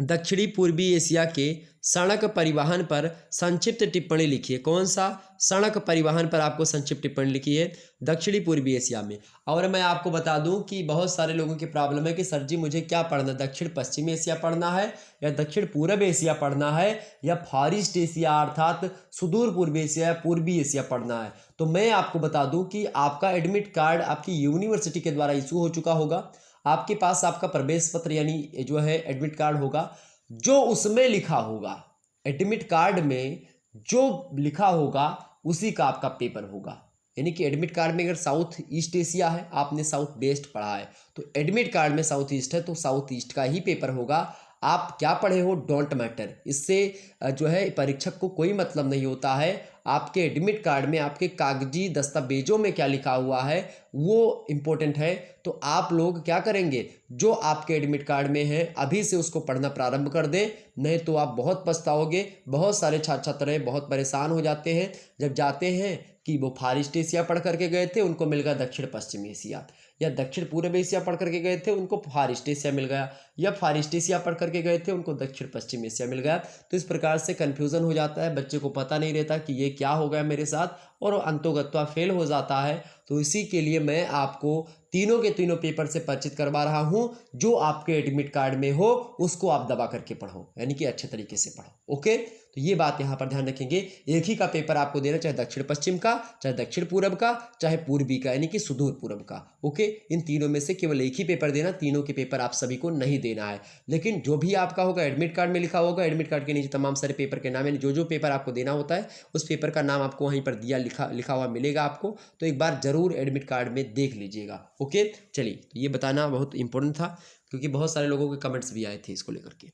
दक्षिणी पूर्वी एशिया के सड़क परिवहन पर संक्षिप्त टिप्पणी लिखिए। कौन सा? सड़क परिवहन पर आपको संक्षिप्त टिप्पणी लिखी है दक्षिणी पूर्वी एशिया में। और मैं आपको बता दूं कि बहुत सारे लोगों की प्रॉब्लम है कि सर जी मुझे क्या पढ़ना, दक्षिण पश्चिम एशिया पढ़ना है या दक्षिण पूर्व एशिया पढ़ना है या फार ईस्ट एशिया अर्थात सुदूर पूर्व एशिया या पूर्वी एशिया पढ़ना है। तो मैं आपको बता दूं कि आपका एडमिट कार्ड आपकी यूनिवर्सिटी के द्वारा इशू हो चुका होगा। आपके पास आपका प्रवेश पत्र यानी जो है एडमिट कार्ड होगा, जो उसमें लिखा होगा, एडमिट कार्ड में जो लिखा होगा उसी का आपका पेपर होगा। यानी कि एडमिट कार्ड में अगर साउथ ईस्ट एशिया है, आपने साउथ वेस्ट पढ़ा है, तो एडमिट कार्ड में साउथ ईस्ट है तो साउथ ईस्ट का ही पेपर होगा। आप क्या पढ़े हो डोंट मैटर, इससे जो है परीक्षक को कोई मतलब नहीं होता है। आपके एडमिट कार्ड में आपके कागजी दस्तावेजों में क्या लिखा हुआ है वो इम्पोर्टेंट है। तो आप लोग क्या करेंगे, जो आपके एडमिट कार्ड में है अभी से उसको पढ़ना प्रारंभ कर दें, नहीं तो आप बहुत पछताओगे। बहुत सारे छात्र छात्राएँ बहुत परेशान हो जाते हैं जब जाते हैं कि वो फार ईस्ट एशिया पढ़ करके गए थे उनको मिल गया दक्षिण पश्चिम एशिया, या दक्षिण पूर्व एशिया पढ़ करके गए थे उनको फार ईस्ट एशिया मिल गया, या फार ईस्ट एशिया पढ़ करके गए थे उनको दक्षिण पश्चिम एशिया मिल गया। तो इस प्रकार से कन्फ्यूज़न हो जाता है, बच्चे को पता नहीं रहता कि ये क्या हो गया मेरे साथ, और अंतोगत्वा फेल हो जाता है। तो इसी के लिए मैं आपको तीनों के तीनों पेपर से परिचित करवा रहा हूं। जो आपके एडमिट कार्ड में हो उसको आप दबा करके पढ़ो, यानी कि अच्छे तरीके से पढ़ो। ओके, तो ये बात यहाँ पर ध्यान रखेंगे। एक ही का पेपर आपको देना, चाहे दक्षिण पश्चिम का, चाहे दक्षिण पूर्व का, चाहे पूर्वी का, यानी कि सुदूर पूर्व का। ओके, इन तीनों में से केवल एक ही पेपर देना, तीनों के पेपर आप सभी को नहीं देना है। लेकिन जो भी आपका होगा एडमिट कार्ड में लिखा होगा, एडमिट कार्ड के नीचे तमाम सारे पेपर के नाम, यानी जो पेपर आपको देना होता है उस पेपर का नाम आपको वहीं पर दिया लिखा हुआ मिलेगा आपको। तो एक बार जरूर एडमिट कार्ड में देख लीजिएगा। ओके, चलिए, तो ये बताना बहुत इंपॉर्टेंट था क्योंकि बहुत सारे लोगों के कमेंट्स भी आए थे इसको लेकर के।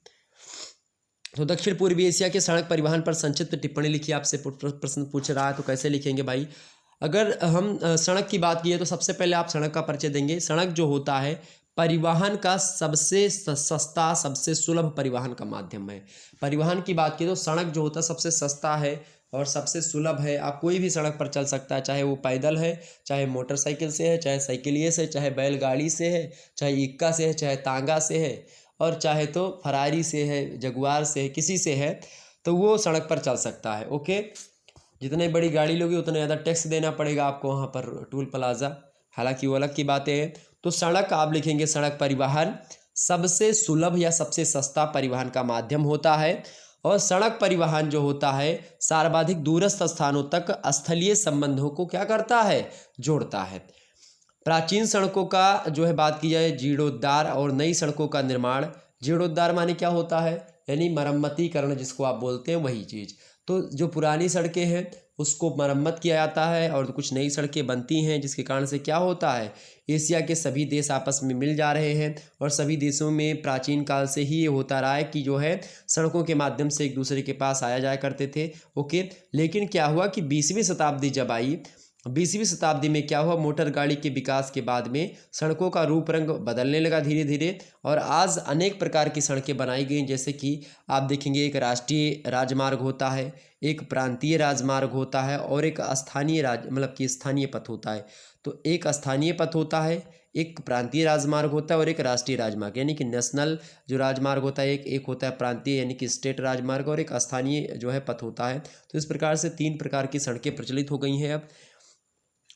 तो दक्षिण पूर्वी एशिया के सड़क परिवहन पर संक्षिप्त टिप्पणी लिखिए। आपसे प्रश्न पूछ रहा है तो कैसे लिखेंगे भाई? अगर हम सड़क की बात की तो सबसे पहले आप सड़क का परिचय देंगे। सड़क जो होता है परिवहन का सबसे सस्ता, सबसे सुलभ परिवहन का माध्यम है। परिवहन की बात की तो सड़क जो होता है सबसे सस्ता है और सबसे सुलभ है। आप कोई भी सड़क पर चल सकता है, चाहे वो पैदल है, चाहे मोटरसाइकिल से है, चाहे साइकिलिए से, चाहे बैलगाड़ी से है, चाहे इक्का से है, चाहे तांगा से है, और चाहे तो फरारी से है, जगुआर से है, किसी से है, तो वो सड़क पर चल सकता है। ओके, जितनी बड़ी गाड़ी लोगी उतना ज़्यादा टैक्स देना पड़ेगा आपको वहाँ पर टोल प्लाजा, हालांकि वो अलग की बातें हैं। तो सड़क आप लिखेंगे, सड़क परिवहन सबसे सुलभ या सबसे सस्ता परिवहन का माध्यम होता है। और सड़क परिवहन जो होता है सर्वाधिक दूरस्थ स्थानों तक स्थलीय संबंधों को क्या करता है, जोड़ता है। प्राचीन सड़कों का जो है बात की जाए जीर्णोद्धार और नई सड़कों का निर्माण। जीर्णोद्धार माने क्या होता है, यानी मरम्मतीकरण जिसको आप बोलते हैं, वही चीज़। तो जो पुरानी सड़कें हैं उसको मरम्मत किया जाता है और कुछ नई सड़कें बनती हैं, जिसके कारण से क्या होता है, एशिया के सभी देश आपस में मिल जा रहे हैं। और सभी देशों में प्राचीन काल से ही ये होता रहा है कि जो है सड़कों के माध्यम से एक दूसरे के पास आया जाया करते थे। ओके, लेकिन क्या हुआ कि 20वीं शताब्दी जब आई, 20वीं शताब्दी में क्या हुआ, मोटर गाड़ी के विकास के बाद में सड़कों का रूप रंग बदलने लगा धीरे धीरे। और आज अनेक प्रकार की सड़कें बनाई गई, जैसे कि आप देखेंगे एक राष्ट्रीय राजमार्ग होता है, एक प्रांतीय राजमार्ग होता है और एक स्थानीय मतलब कि स्थानीय पथ होता है। तो एक स्थानीय पथ होता है, एक प्रांतीय राजमार्ग होता है और एक राष्ट्रीय राजमार्ग, यानी कि नेशनल जो राजमार्ग होता है, एक होता है प्रांतीय यानी कि स्टेट राजमार्ग, और एक स्थानीय जो है पथ होता है। तो इस प्रकार से 3 प्रकार की सड़कें प्रचलित हो गई हैं अब।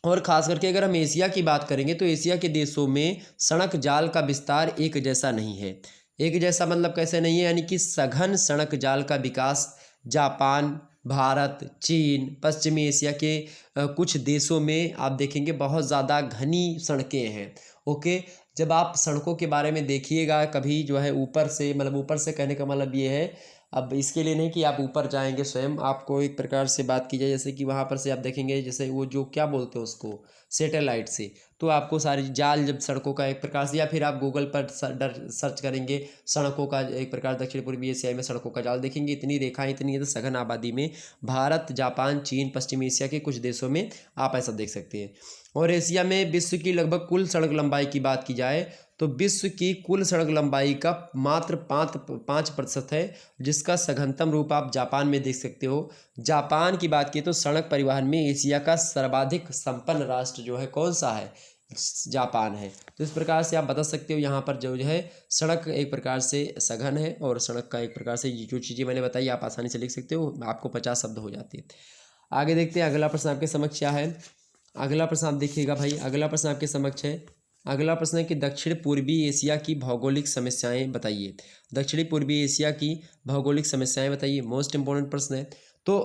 और ख़ास करके अगर हम एशिया की बात करेंगे तो एशिया के देशों में सड़क जाल का विस्तार एक जैसा नहीं है। एक जैसा मतलब कैसे नहीं है, यानी कि सघन सड़क जाल का विकास जापान, भारत, चीन, पश्चिमी एशिया के कुछ देशों में आप देखेंगे बहुत ज़्यादा घनी सड़कें हैं। ओके, जब आप सड़कों के बारे में देखिएगा कभी जो है ऊपर से, मतलब ऊपर से कहने का मतलब ये है, अब इसके लिए नहीं कि आप ऊपर जाएंगे स्वयं, आपको एक प्रकार से बात की जाए जैसे कि वहाँ पर से आप देखेंगे जैसे वो जो क्या बोलते हैं उसको, सैटेलाइट से, तो आपको सारी जाल जब सड़कों का एक प्रकार से, या फिर आप गूगल पर सर्च करेंगे सड़कों का एक प्रकार दक्षिण पूर्वी एशिया में सड़कों का जाल देखेंगे, इतनी रेखाएं इतनी है तो सघन आबादी में भारत, जापान, चीन, पश्चिमी एशिया के कुछ देशों में आप ऐसा देख सकते हैं। और एशिया में विश्व की लगभग कुल सड़क लंबाई की बात की जाए तो विश्व की कुल सड़क लंबाई का मात्र 5% है, जिसका सघनतम रूप आप जापान में देख सकते हो। जापान की बात की तो सड़क परिवहन में एशिया का सर्वाधिक संपन्न राष्ट्र जो है कौन सा है, जापान है। तो इस प्रकार से आप बता सकते हो यहाँ पर जो है सड़क एक प्रकार से सघन है और सड़क का एक प्रकार से जो चीज़ें मैंने बताई आप आसानी से लिख सकते हो, आपको 50 शब्द हो जाते हैं। आगे देखते हैं अगला प्रश्न आपके समक्ष क्या है। अगला प्रश्न आप देखिएगा भाई, अगला प्रश्न आपके समक्ष है। अगला प्रश्न है कि दक्षिण पूर्वी एशिया की भौगोलिक समस्याएं बताइए। दक्षिणी पूर्वी एशिया की भौगोलिक समस्याएं बताइए, मोस्ट इंपॉर्टेंट प्रश्न है। तो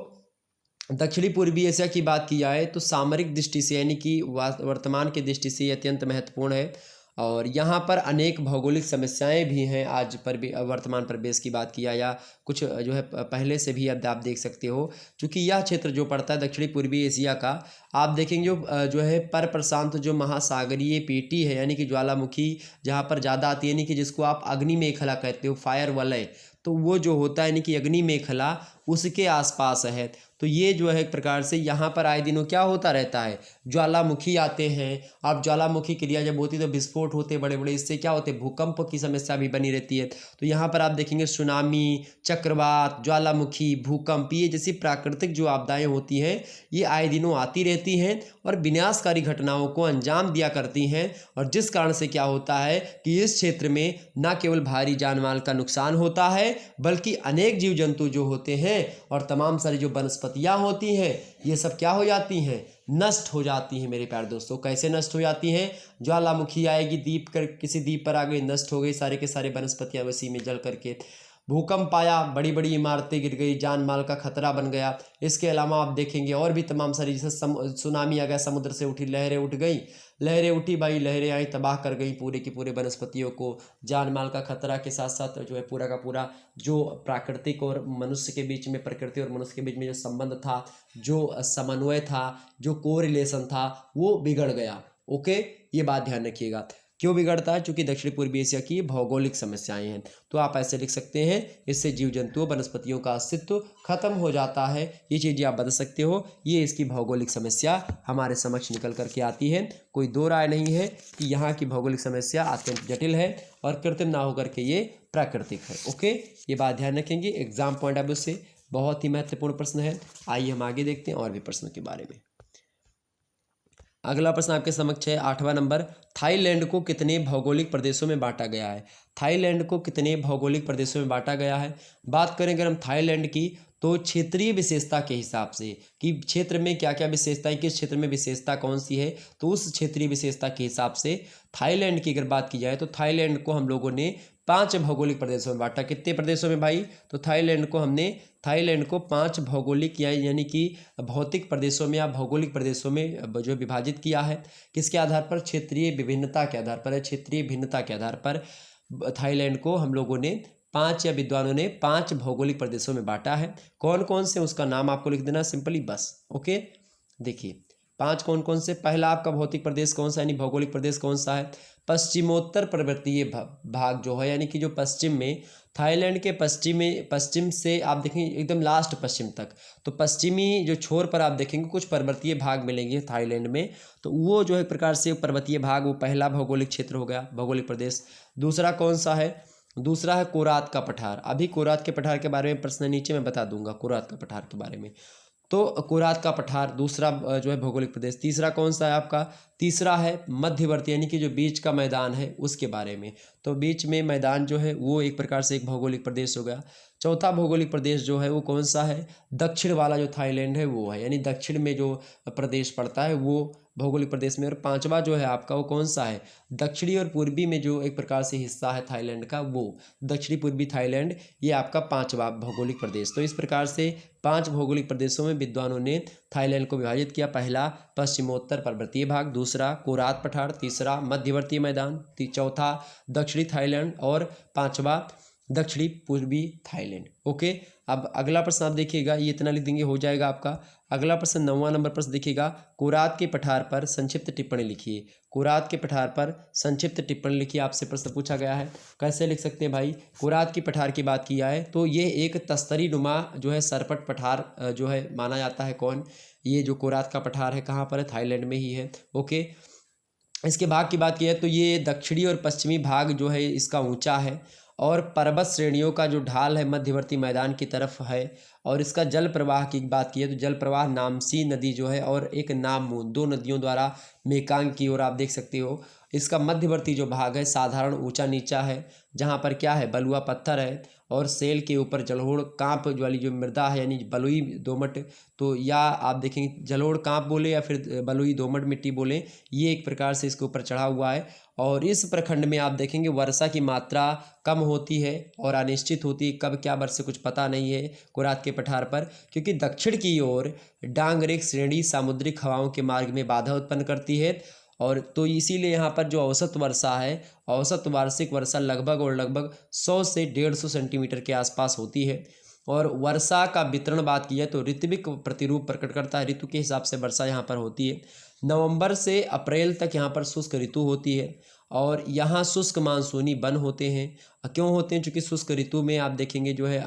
दक्षिणी पूर्वी एशिया की बात की जाए तो सामरिक दृष्टि से यानी कि वर्तमान की दृष्टि से अत्यंत महत्वपूर्ण है और यहाँ पर अनेक भौगोलिक समस्याएं भी हैं। आज पर भी वर्तमान परिवेश की बात किया या कुछ जो है पहले से भी अब आप देख सकते हो, क्योंकि यह क्षेत्र जो पड़ता है दक्षिणी पूर्वी एशिया का, आप देखेंगे जो है पर प्रशांत जो महासागरीय पेटी है यानी कि ज्वालामुखी जहाँ पर ज़्यादा आती है, यानी कि जिसको आप अग्नि मेखला कहते हो, फायर वलय, तो वो जो होता है यानी कि अग्नि मेखला उसके आसपास है। तो ये जो है एक प्रकार से यहाँ पर आए दिनों क्या होता रहता है, ज्वालामुखी आते हैं। अब ज्वालामुखी क्रिया जब होती है तो विस्फोट होते बड़े बड़े, इससे क्या होते, भूकंप की समस्या भी बनी रहती है। तो यहाँ पर आप देखेंगे सुनामी, चक्रवात, ज्वालामुखी, भूकंप, ये जैसी प्राकृतिक जो आपदाएं होती हैं ये आए दिनों आती रहती हैं और विनाशकारी घटनाओं को अंजाम दिया करती हैं। और जिस कारण से क्या होता है कि इस क्षेत्र में न केवल भारी जान माल का नुकसान होता है बल्कि अनेक जीव जंतु जो होते हैं और तमाम सारी जो वनस्पतियाँ होती हैं ये सब क्या हो जाती हैं, नष्ट हो जाती हैं मेरे प्यारे दोस्तों। कैसे नष्ट हो जाती हैं, ज्वालामुखी आएगी, दीप कर किसी दीप पर आ गई, नष्ट हो गई सारे के सारे वनस्पतियाँ उसी में जल करके। भूकंप आया, बड़ी बड़ी इमारतें गिर गई, जान माल का खतरा बन गया। इसके अलावा आप देखेंगे और भी तमाम सारी, जैसे सुनामी आ गया, समुद्र से उठी लहरें उठ गई, लहरें उठी भाई, लहरें आई, तबाह कर गई पूरे की पूरे वनस्पतियों को। जान माल का खतरा के साथ साथ जो है पूरा का पूरा जो प्राकृतिक और मनुष्य के बीच में, प्रकृति और मनुष्य के बीच में जो संबंध था, जो समन्वय था, जो कोरिलेशन था, वो बिगड़ गया। ओके, ये बात ध्यान रखिएगा। क्यों बिगड़ता है? क्योंकि दक्षिण पूर्वी एशिया की भौगोलिक समस्याएं हैं। तो आप ऐसे लिख सकते हैं, इससे जीव जंतुओं वनस्पतियों का अस्तित्व खत्म हो जाता है। ये चीज़ें आप बता सकते हो, ये इसकी भौगोलिक समस्या हमारे समक्ष निकल करके आती है। कोई दो राय नहीं है कि यहाँ की भौगोलिक समस्या अत्यंत जटिल है और कृत्रिम ना होकर के ये प्राकृतिक है। ओके, ये बात ध्यान रखेंगे। एग्जाम पॉइंट ऑफ व्यू से बहुत ही महत्वपूर्ण प्रश्न है। आइए हम आगे देखते हैं और भी प्रश्नों के बारे में। अगला प्रश्न आपके समक्ष है 8वां नंबर, थाईलैंड को कितने भौगोलिक प्रदेशों में बांटा गया है? थाईलैंड को कितने भौगोलिक प्रदेशों में बांटा गया है? बात करें अगर हम थाईलैंड की, तो क्षेत्रीय विशेषता के हिसाब से कि क्षेत्र में क्या क्या विशेषता है, किस क्षेत्र में विशेषता कौन सी है, तो उस क्षेत्रीय विशेषता के हिसाब से थाईलैंड की अगर बात की जाए तो थाईलैंड को हम लोगों ने 5 भौगोलिक प्रदेशों में बांटा। कितने प्रदेशों में भाई? तो थाईलैंड को 5 भौगोलिक यानी कि भौतिक प्रदेशों में या भौगोलिक प्रदेशों में जो विभाजित किया है। किसके आधार पर? क्षेत्रीय विभिन्नता के आधार पर, क्षेत्रीय भिन्नता के आधार पर थाईलैंड को हम लोगों ने 5 या विद्वानों ने 5 भौगोलिक प्रदेशों में बांटा है। कौन कौन से, उसका नाम आपको लिख देना सिंपली बस। ओके, देखिए 5 कौन कौन से। पहला आपका भौतिक प्रदेश कौन सा, यानी भौगोलिक प्रदेश कौन सा है? पश्चिमोत्तर पर्वतीय भाग जो है, यानी कि जो पश्चिम में, थाईलैंड के पश्चिम से आप देखेंगे एकदम लास्ट पश्चिम तक, तो पश्चिमी जो छोर पर आप देखेंगे कुछ पर्वतीय भाग मिलेंगे थाईलैंड में, तो वो जो है एक प्रकार से पर्वतीय भाग, वो पहला भौगोलिक क्षेत्र हो गया, भौगोलिक प्रदेश। दूसरा कौन सा है? दूसरा है कोरात का पठार। अभी कोरात के पठार के बारे में प्रश्न नीचे मैं बता दूंगा, कोरात का पठार के बारे में। तो कोरात का पठार दूसरा जो है भौगोलिक प्रदेश। तीसरा कौन सा है आपका? तीसरा है मध्यवर्ती, यानी कि जो बीच का मैदान है उसके बारे में। तो बीच में मैदान जो है वो एक प्रकार से एक भौगोलिक प्रदेश हो गया। चौथा भौगोलिक प्रदेश जो है वो कौन सा है? दक्षिण वाला जो थाईलैंड है वो है, यानी दक्षिण में जो प्रदेश पड़ता है वो भौगोलिक प्रदेश में। और पांचवा जो है आपका वो कौन सा है? दक्षिणी और पूर्वी में जो एक प्रकार से हिस्सा है थाईलैंड का, वो दक्षिणी पूर्वी थाईलैंड, ये आपका 5वां भौगोलिक प्रदेश। तो इस प्रकार से 5 भौगोलिक प्रदेशों में विद्वानों ने थाईलैंड को विभाजित किया। पहला पश्चिमोत्तर पर्वतीय भाग, दूसरा कोरात पठार, तीसरा मध्यवर्ती मैदान, चौथा दक्षिणी थाईलैंड और 5वां दक्षिणी पूर्वी थाईलैंड। ओके, अब अगला प्रश्न आप देखिएगा, ये इतना लिख देंगे हो जाएगा आपका। अगला प्रश्न 9वां नंबर प्रश्न देखिएगा, कोरात के पठार पर संक्षिप्त टिप्पणी लिखिए। कोरात के पठार पर संक्षिप्त टिप्पणी लिखिए, आपसे प्रश्न पूछा गया है। कैसे लिख सकते हैं भाई? कोरात की पठार की बात किया है तो ये एक तस्तरी नुमा जो है सरपट पठार जो है माना जाता है। कौन? ये जो कोरात का पठार है कहाँ पर है? थाईलैंड में ही है। ओके, इसके भाग की बात की है तो ये दक्षिणी और पश्चिमी भाग जो है इसका ऊंचा है और पर्वत श्रेणियों का जो ढाल है मध्यवर्ती मैदान की तरफ है। और इसका जल प्रवाह की बात की है तो जल प्रवाह नामसी नदी जो है और एक नामून, 2 नदियों द्वारा मेकांग की ओर आप देख सकते हो। इसका मध्यवर्ती जो भाग है साधारण ऊंचा नीचा है, जहाँ पर क्या है? बलुआ पत्थर है और सेल के ऊपर जलोढ़ कांप वाली जो मृदा है, यानी बलुई दोमट, तो या आप देखेंगे जलोढ़ कांप बोले या फिर बलुई दोमट मिट्टी बोले, ये एक प्रकार से इसके ऊपर चढ़ा हुआ है। और इस प्रखंड में आप देखेंगे वर्षा की मात्रा कम होती है और अनिश्चित होती है, कब क्या बरसे कुछ पता नहीं है कोरात के पठार पर, क्योंकि दक्षिण की ओर डांगरेख श्रेणी सामुद्रिक हवाओं के मार्ग में बाधा उत्पन्न करती है। और तो इसीलिए यहाँ पर जो औसत वर्षा है, औसत वार्षिक वर्षा लगभग 100 से 150 सेंटीमीटर के आसपास होती है। और वर्षा का वितरण बात की है तो ऋत्विक प्रतिरूप प्रकट करता है, ऋतु के हिसाब से वर्षा यहाँ पर होती है। नवंबर से अप्रैल तक यहाँ पर शुष्क ऋतु होती है और यहाँ शुष्क मानसूनी वन होते हैं। क्यों होते हैं? क्योंकि शुष्क ऋतु में आप देखेंगे जो है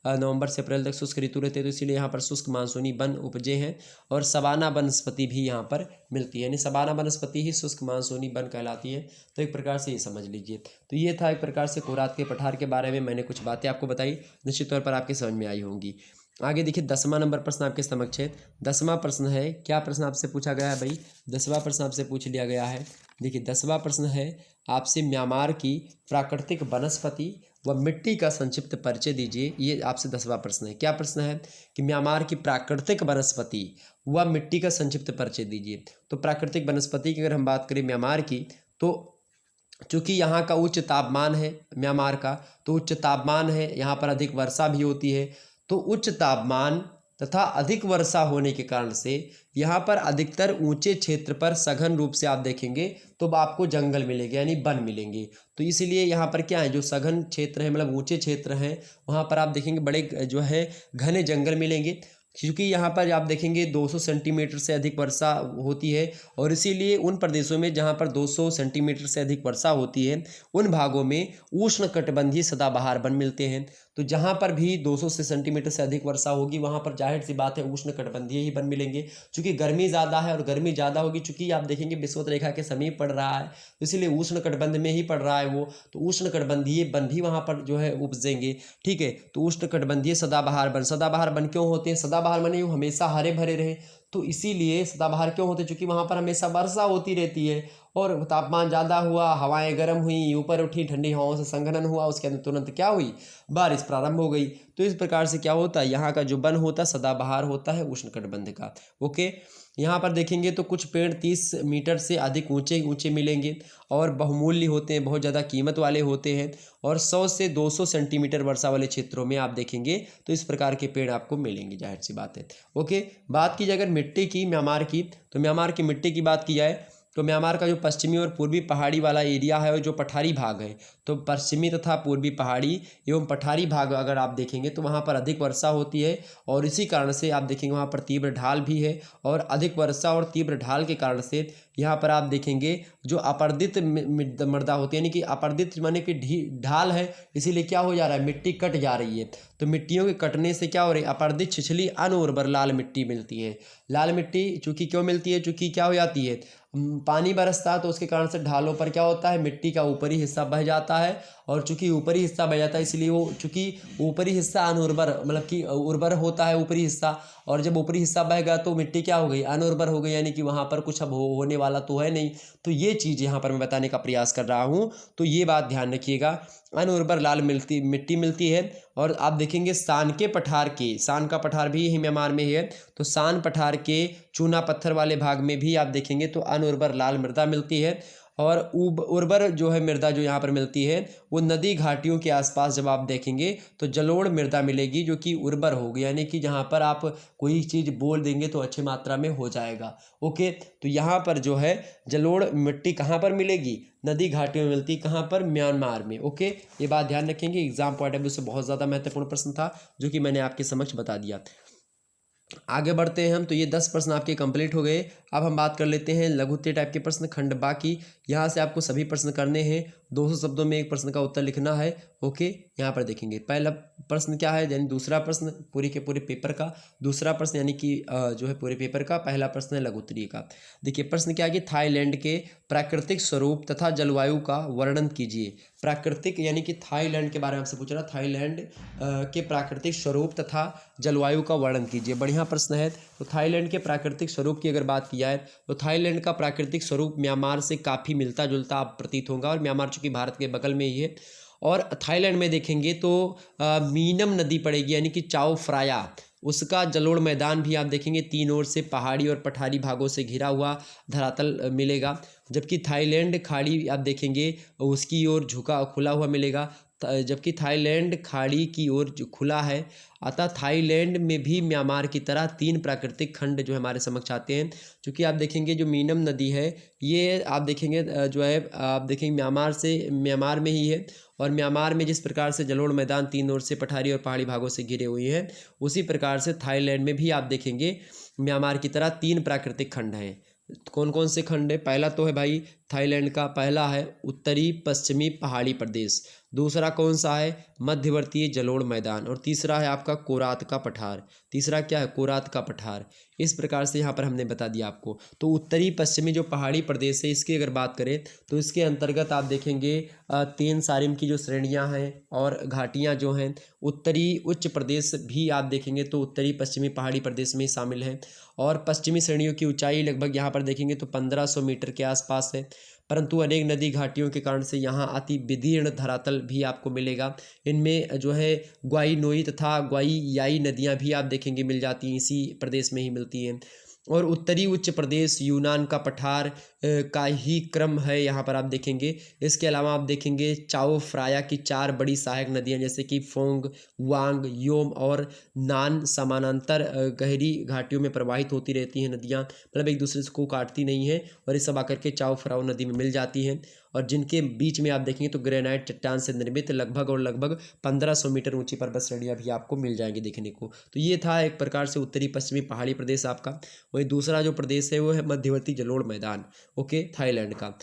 नवंबर से अप्रैल तक शुष्क ऋतु रहते हैं, तो इसीलिए यहाँ पर शुष्क मानसूनी वन उपजे हैं। और सवाना वनस्पति भी यहाँ पर मिलती है, यानी सवाना वनस्पति ही शुष्क मानसूनी वन कहलाती है। तो एक प्रकार से ये समझ लीजिए। तो ये था एक प्रकार से कोरात के पठार के बारे में मैंने कुछ बातें आपको बताई, निश्चित तौर पर आपके समझ में आई होंगी। आगे देखिए 10वां नंबर प्रश्न आपके समक्ष है। 10वां प्रश्न है, क्या प्रश्न आपसे पूछा गया है भाई? 10वां प्रश्न आपसे पूछ लिया गया है। देखिए 10वां प्रश्न है आपसे, म्यांमार की प्राकृतिक वनस्पति व मिट्टी का संक्षिप्त परिचय दीजिए। ये आपसे 10वां प्रश्न है। क्या प्रश्न है कि म्यांमार की प्राकृतिक वनस्पति व मिट्टी का संक्षिप्त परिचय दीजिए। तो प्राकृतिक वनस्पति की अगर हम बात करें म्यांमार की, तो चूँकि यहाँ का उच्च तापमान है म्यांमार का, तो उच्च तापमान है, यहाँ पर अधिक वर्षा भी होती है। तो उच्च तापमान तथा अधिक वर्षा होने के कारण से यहाँ पर अधिकतर ऊंचे क्षेत्र पर सघन रूप से आप देखेंगे तो आपको जंगल मिलेंगे, यानी वन मिलेंगे। तो इसीलिए यहाँ पर क्या है, जो सघन क्षेत्र है मतलब ऊंचे क्षेत्र हैं, वहाँ पर आप देखेंगे बड़े जो है घने जंगल मिलेंगे। क्योंकि यहाँ पर आप देखेंगे 200 सेंटीमीटर से अधिक वर्षा होती है, और इसीलिए उन प्रदेशों में जहाँ पर 200 सेंटीमीटर से अधिक वर्षा होती है, उन भागों में उष्णकटिबंधीय सदाबहार वन मिलते हैं। तो जहाँ पर भी 200 सेंटीमीटर से अधिक वर्षा होगी, वहाँ पर जाहिर सी बात है उष्णकटिबंधीय ही वन मिलेंगे। चूँकि गर्मी ज़्यादा है, और गर्मी ज़्यादा होगी चूँकि आप देखेंगे विषुवत रेखा के समीप पड़ रहा है, तो इसीलिए उष्णकटिबंध में ही पड़ रहा है वो, तो उष्णकटिबंधीय वन भी वहाँ पर जो है उपजेंगे। ठीक है, तो उष्णकटिबंधीय सदाबहार वन, सदाबहार वन क्यों होते हैं? सदाबहार माने वो हमेशा हरे भरे रहे, तो इसीलिए सदाबहार क्यों होते हैं? क्योंकि वहाँ पर हमेशा वर्षा होती रहती है, और तापमान ज़्यादा हुआ, हवाएं गर्म हुई, ऊपर उठी, ठंडी हवाओं से संघनन हुआ, उसके अंदर तुरंत क्या हुई, बारिश प्रारंभ हो गई। तो इस प्रकार से क्या होता है, यहाँ का जो वन होता है सदाबहार होता है उष्णकटिबंध का। ओके, यहाँ पर देखेंगे तो कुछ पेड़ 30 मीटर से अधिक ऊंचे ऊंचे मिलेंगे, और बहुमूल्य होते हैं, बहुत ज़्यादा कीमत वाले होते हैं, और 100 से 200 सेंटीमीटर वर्षा वाले क्षेत्रों में आप देखेंगे तो इस प्रकार के पेड़ आपको मिलेंगे, जाहिर सी बात है। ओके, बात की जाए अगर मिट्टी की म्यांमार की, तो म्यांमार की मिट्टी की बात की जाए तो म्यांमार का जो पश्चिमी और पूर्वी पहाड़ी वाला एरिया है, और जो पठारी भाग है, तो पश्चिमी तथा पूर्वी पहाड़ी एवं पठारी भाग अगर आप देखेंगे तो वहाँ पर अधिक वर्षा होती है, और इसी कारण से आप देखेंगे वहाँ पर तीव्र ढाल भी है, और अधिक वर्षा और तीव्र ढाल के कारण से यहाँ पर आप देखेंगे जो अपर्दित मृदा होती है, यानी कि अपर्दित माने कि ढाल है, इसीलिए क्या हो जा रहा है, मिट्टी कट जा रही है। तो मिट्टियों के कटने से क्या हो रही है, अपर्दित छिछली अनउर्वर लाल मिट्टी मिलती है। लाल मिट्टी चूँकि क्यों मिलती है, चूँकि क्या हो जाती है, पानी बरसता है, तो उसके कारण से ढालों पर क्या होता है, मिट्टी का ऊपरी हिस्सा बह जाता है, और चूंकि ऊपरी हिस्सा बह जाता है इसलिए वो चूंकि ऊपरी हिस्सा अनउर्वर मतलब कि उर्वर होता है ऊपरी हिस्सा, और जब ऊपरी हिस्सा बह गया तो मिट्टी क्या हो गई, अनउर्वर हो गई, यानी कि वहाँ पर कुछ अब होने वाला तो है नहीं। तो ये चीज़ यहाँ पर मैं बताने का प्रयास कर रहा हूँ, तो ये बात ध्यान रखिएगा, अनउर्वर लाल मिट्टी मिलती है। और आप देखेंगे सान के पठार के, सान का पठार भी यही म्यांमार में ही है, तो सान पठार के चूना पत्थर वाले भाग में भी आप देखेंगे तो अनउर्वर लाल मृदा मिलती है। और उर्वर जो है मृदा जो यहाँ पर मिलती है वो नदी घाटियों के आसपास जब आप देखेंगे तो जलोढ़ मृदा मिलेगी, जो कि उर्वर होगी, यानी कि जहाँ पर आप कोई चीज़ बोल देंगे तो अच्छी मात्रा में हो जाएगा। ओके, तो यहाँ पर जो है जलोढ़ मिट्टी कहाँ पर मिलेगी, नदी घाटियों में मिलती, कहाँ पर, म्यांमार में। ओके, ये बात ध्यान रखेंगे, एग्जाम पॉइंट ऑफ व्यू से बहुत ज़्यादा महत्वपूर्ण प्रश्न था जो कि मैंने आपके समक्ष बता दिया। आगे बढ़ते हैं हम, तो ये 10 प्रश्न आपके कंप्लीट हो गए। अब हम बात कर लेते हैं लघु उत्तरीय टाइप के प्रश्न खंड बाकी। यहाँ से आपको सभी प्रश्न करने हैं, 200 शब्दों में एक प्रश्न का उत्तर लिखना है। ओके, यहाँ पर देखेंगे पहला प्रश्न क्या है, यानी दूसरा प्रश्न पूरे के पूरे पेपर का, दूसरा प्रश्न यानी कि जो है पूरे पेपर का, पहला प्रश्न है लघु उत्तरीय का। देखिए प्रश्न क्या है कि थाईलैंड के प्राकृतिक स्वरूप तथा जलवायु का वर्णन कीजिए। प्राकृतिक यानी कि थाईलैंड के बारे में आपसे पूछ रहा, थाईलैंड के प्राकृतिक स्वरूप तथा जलवायु का वर्णन कीजिए, बढ़िया प्रश्न है। तो थाईलैंड के प्राकृतिक स्वरूप की अगर बात की जाए तो थाईलैंड का प्राकृतिक स्वरूप म्यांमार से काफ़ी मिलता जुलता आप प्रतीत होगा, और म्यांमार चूँकि भारत के बगल में ही है। और थाईलैंड में देखेंगे तो मीनम नदी पड़ेगी, यानी कि चाओ फ्राया, उसका जलोढ़ मैदान भी आप देखेंगे, तीन ओर से पहाड़ी और पठारी भागों से घिरा हुआ धरातल मिलेगा। जबकि थाईलैंड खाड़ी आप देखेंगे उसकी ओर झुका खुला हुआ मिलेगा, जबकि थाईलैंड खाड़ी की ओर खुला है। अतः थाईलैंड में भी म्यांमार की तरह 3 प्राकृतिक खंड जो हमारे समक्ष आते हैं। क्योंकि आप देखेंगे जो मीनम नदी है ये आप देखेंगे जो है आप देखेंगे म्यांमार में ही है, और म्यांमार में जिस प्रकार से जलोढ़ मैदान तीन ओर से पठारी और पहाड़ी भागों से घिरे हुए हैं, उसी प्रकार से थाईलैंड में भी आप देखेंगे म्यांमार की तरह 3 प्राकृतिक खंड हैं। कौन कौन से खंड है, पहला तो है भाई थाईलैंड का? पहला है उत्तरी पश्चिमी पहाड़ी प्रदेश, दूसरा कौन सा है? मध्यवर्तीय जलोढ़ मैदान, और तीसरा है आपका कोरात का पठार। तीसरा क्या है? कोरात का पठार। इस प्रकार से यहाँ पर हमने बता दिया आपको। तो उत्तरी पश्चिमी जो पहाड़ी प्रदेश है, इसकी अगर बात करें तो इसके अंतर्गत आप देखेंगे तीन सारिम की जो श्रेणियाँ हैं और घाटियाँ जो हैं, उत्तरी उच्च प्रदेश भी आप देखेंगे तो उत्तरी पश्चिमी पहाड़ी प्रदेश में ही शामिल है। और पश्चिमी श्रेणियों की ऊंचाई लगभग यहाँ पर देखेंगे तो 1500 मीटर के आसपास है, परंतु अनेक नदी घाटियों के कारण से यहाँ अति विदीर्ण धरातल भी आपको मिलेगा। इनमें जो है ग्वाई नोई तथा ग्वाई याई नदियाँ भी आप देखेंगे मिल जाती हैं, इसी प्रदेश में ही मिलती हैं। और उत्तरी उच्च प्रदेश यूनान का पठार का ही क्रम है यहाँ पर आप देखेंगे। इसके अलावा आप देखेंगे चाओ फ्राया की 4 बड़ी सहायक नदियाँ जैसे कि फोंग, वांग, योम और नान समानांतर गहरी घाटियों में प्रवाहित होती रहती हैं नदियाँ, मतलब एक दूसरे को काटती नहीं हैं, और ये सब आकर के चाओ फ्राओ नदी में मिल जाती हैं। और जिनके बीच में आप देखेंगे तो ग्रेनाइट चट्टान से निर्मित लगभग 1500 मीटर ऊंची पर्वत श्रेणियाँ भी आपको मिल जाएंगी देखने को। तो ये था एक प्रकार से उत्तरी पश्चिमी पहाड़ी प्रदेश आपका। वही दूसरा जो प्रदेश है वो है मध्यवर्ती जलोढ़ मैदान, ओके, थाईलैंड का।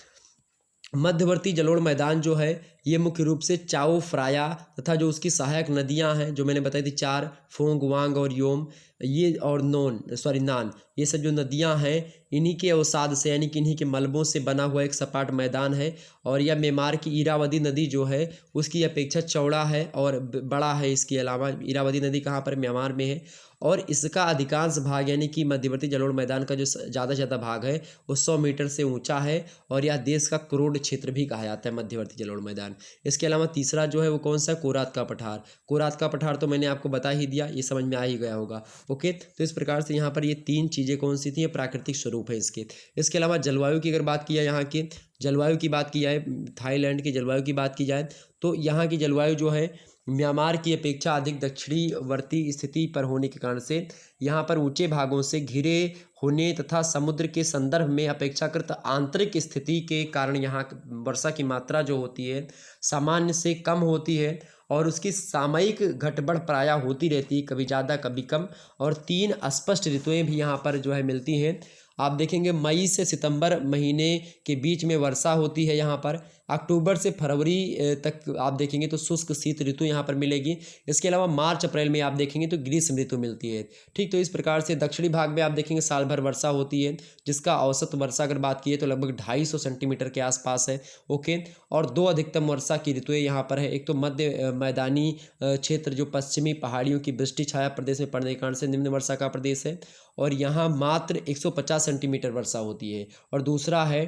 मध्यवर्ती जलोढ़ मैदान जो है ये मुख्य रूप से चाओ फ्राया तथा जो उसकी सहायक नदियां हैं जो मैंने बताई थी 4, फोंग, वांग और योम, ये और नान, ये सब जो नदियां हैं इन्हीं के अवसाद से यानी कि इन्हीं के मलबों से बना हुआ एक सपाट मैदान है। और यह म्यांमार की इरावदी नदी जो है उसकी अपेक्षा चौड़ा है और बड़ा है। इसके अलावा इरावदी नदी कहाँ पर? म्यांमार में है। और इसका अधिकांश भाग यानी कि मध्यवर्ती जलोढ़ मैदान का जो ज़्यादा से ज़्यादा भाग है वो 100 मीटर से ऊंचा है, और यह देश का क्रोड क्षेत्र भी कहा जाता है मध्यवर्ती जलोढ़ मैदान। इसके अलावा तीसरा जो है वो कौन सा? कोरात का पठार। कोरात का पठार तो मैंने आपको बता ही दिया, ये समझ में आ ही गया होगा, ओके। तो इस प्रकार से यहाँ पर ये 3 चीज़ें कौन सी थी? प्राकृतिक स्वरूप है इसके। इसके अलावा जलवायु की अगर बात की जाए, यहाँ की जलवायु की बात की जाए, थाईलैंड की जलवायु की बात की जाए तो यहाँ की जलवायु जो है म्यांमार की अपेक्षा अधिक दक्षिणवर्ती स्थिति पर होने के कारण से यहाँ पर ऊंचे भागों से घिरे होने तथा समुद्र के संदर्भ में अपेक्षाकृत आंतरिक स्थिति के कारण यहाँ वर्षा की मात्रा जो होती है सामान्य से कम होती है, और उसकी सामयिक घटबढ़ प्रायः होती रहती है, कभी ज़्यादा कभी कम। और 3 स्पष्ट ऋतुएं भी यहाँ पर जो है मिलती हैं। आप देखेंगे मई से सितंबर महीने के बीच में वर्षा होती है यहाँ पर। अक्टूबर से फरवरी तक आप देखेंगे तो शुष्क शीत ऋतु यहाँ पर मिलेगी। इसके अलावा मार्च अप्रैल में आप देखेंगे तो ग्रीष्म ऋतु मिलती है, ठीक। तो इस प्रकार से दक्षिणी भाग में आप देखेंगे साल भर वर्षा होती है, जिसका औसत वर्षा अगर बात की तो लगभग 250 सेंटीमीटर के आसपास है, ओके। और 2 अधिकतम वर्षा की ऋतुएं यहाँ पर है। एक तो मध्य मैदानी क्षेत्र जो पश्चिमी पहाड़ियों की वृष्टि छाया प्रदेश में पड़ने के कारण से निम्न वर्षा का प्रदेश है, और यहाँ मात्र 150 सेंटीमीटर वर्षा होती है। और दूसरा है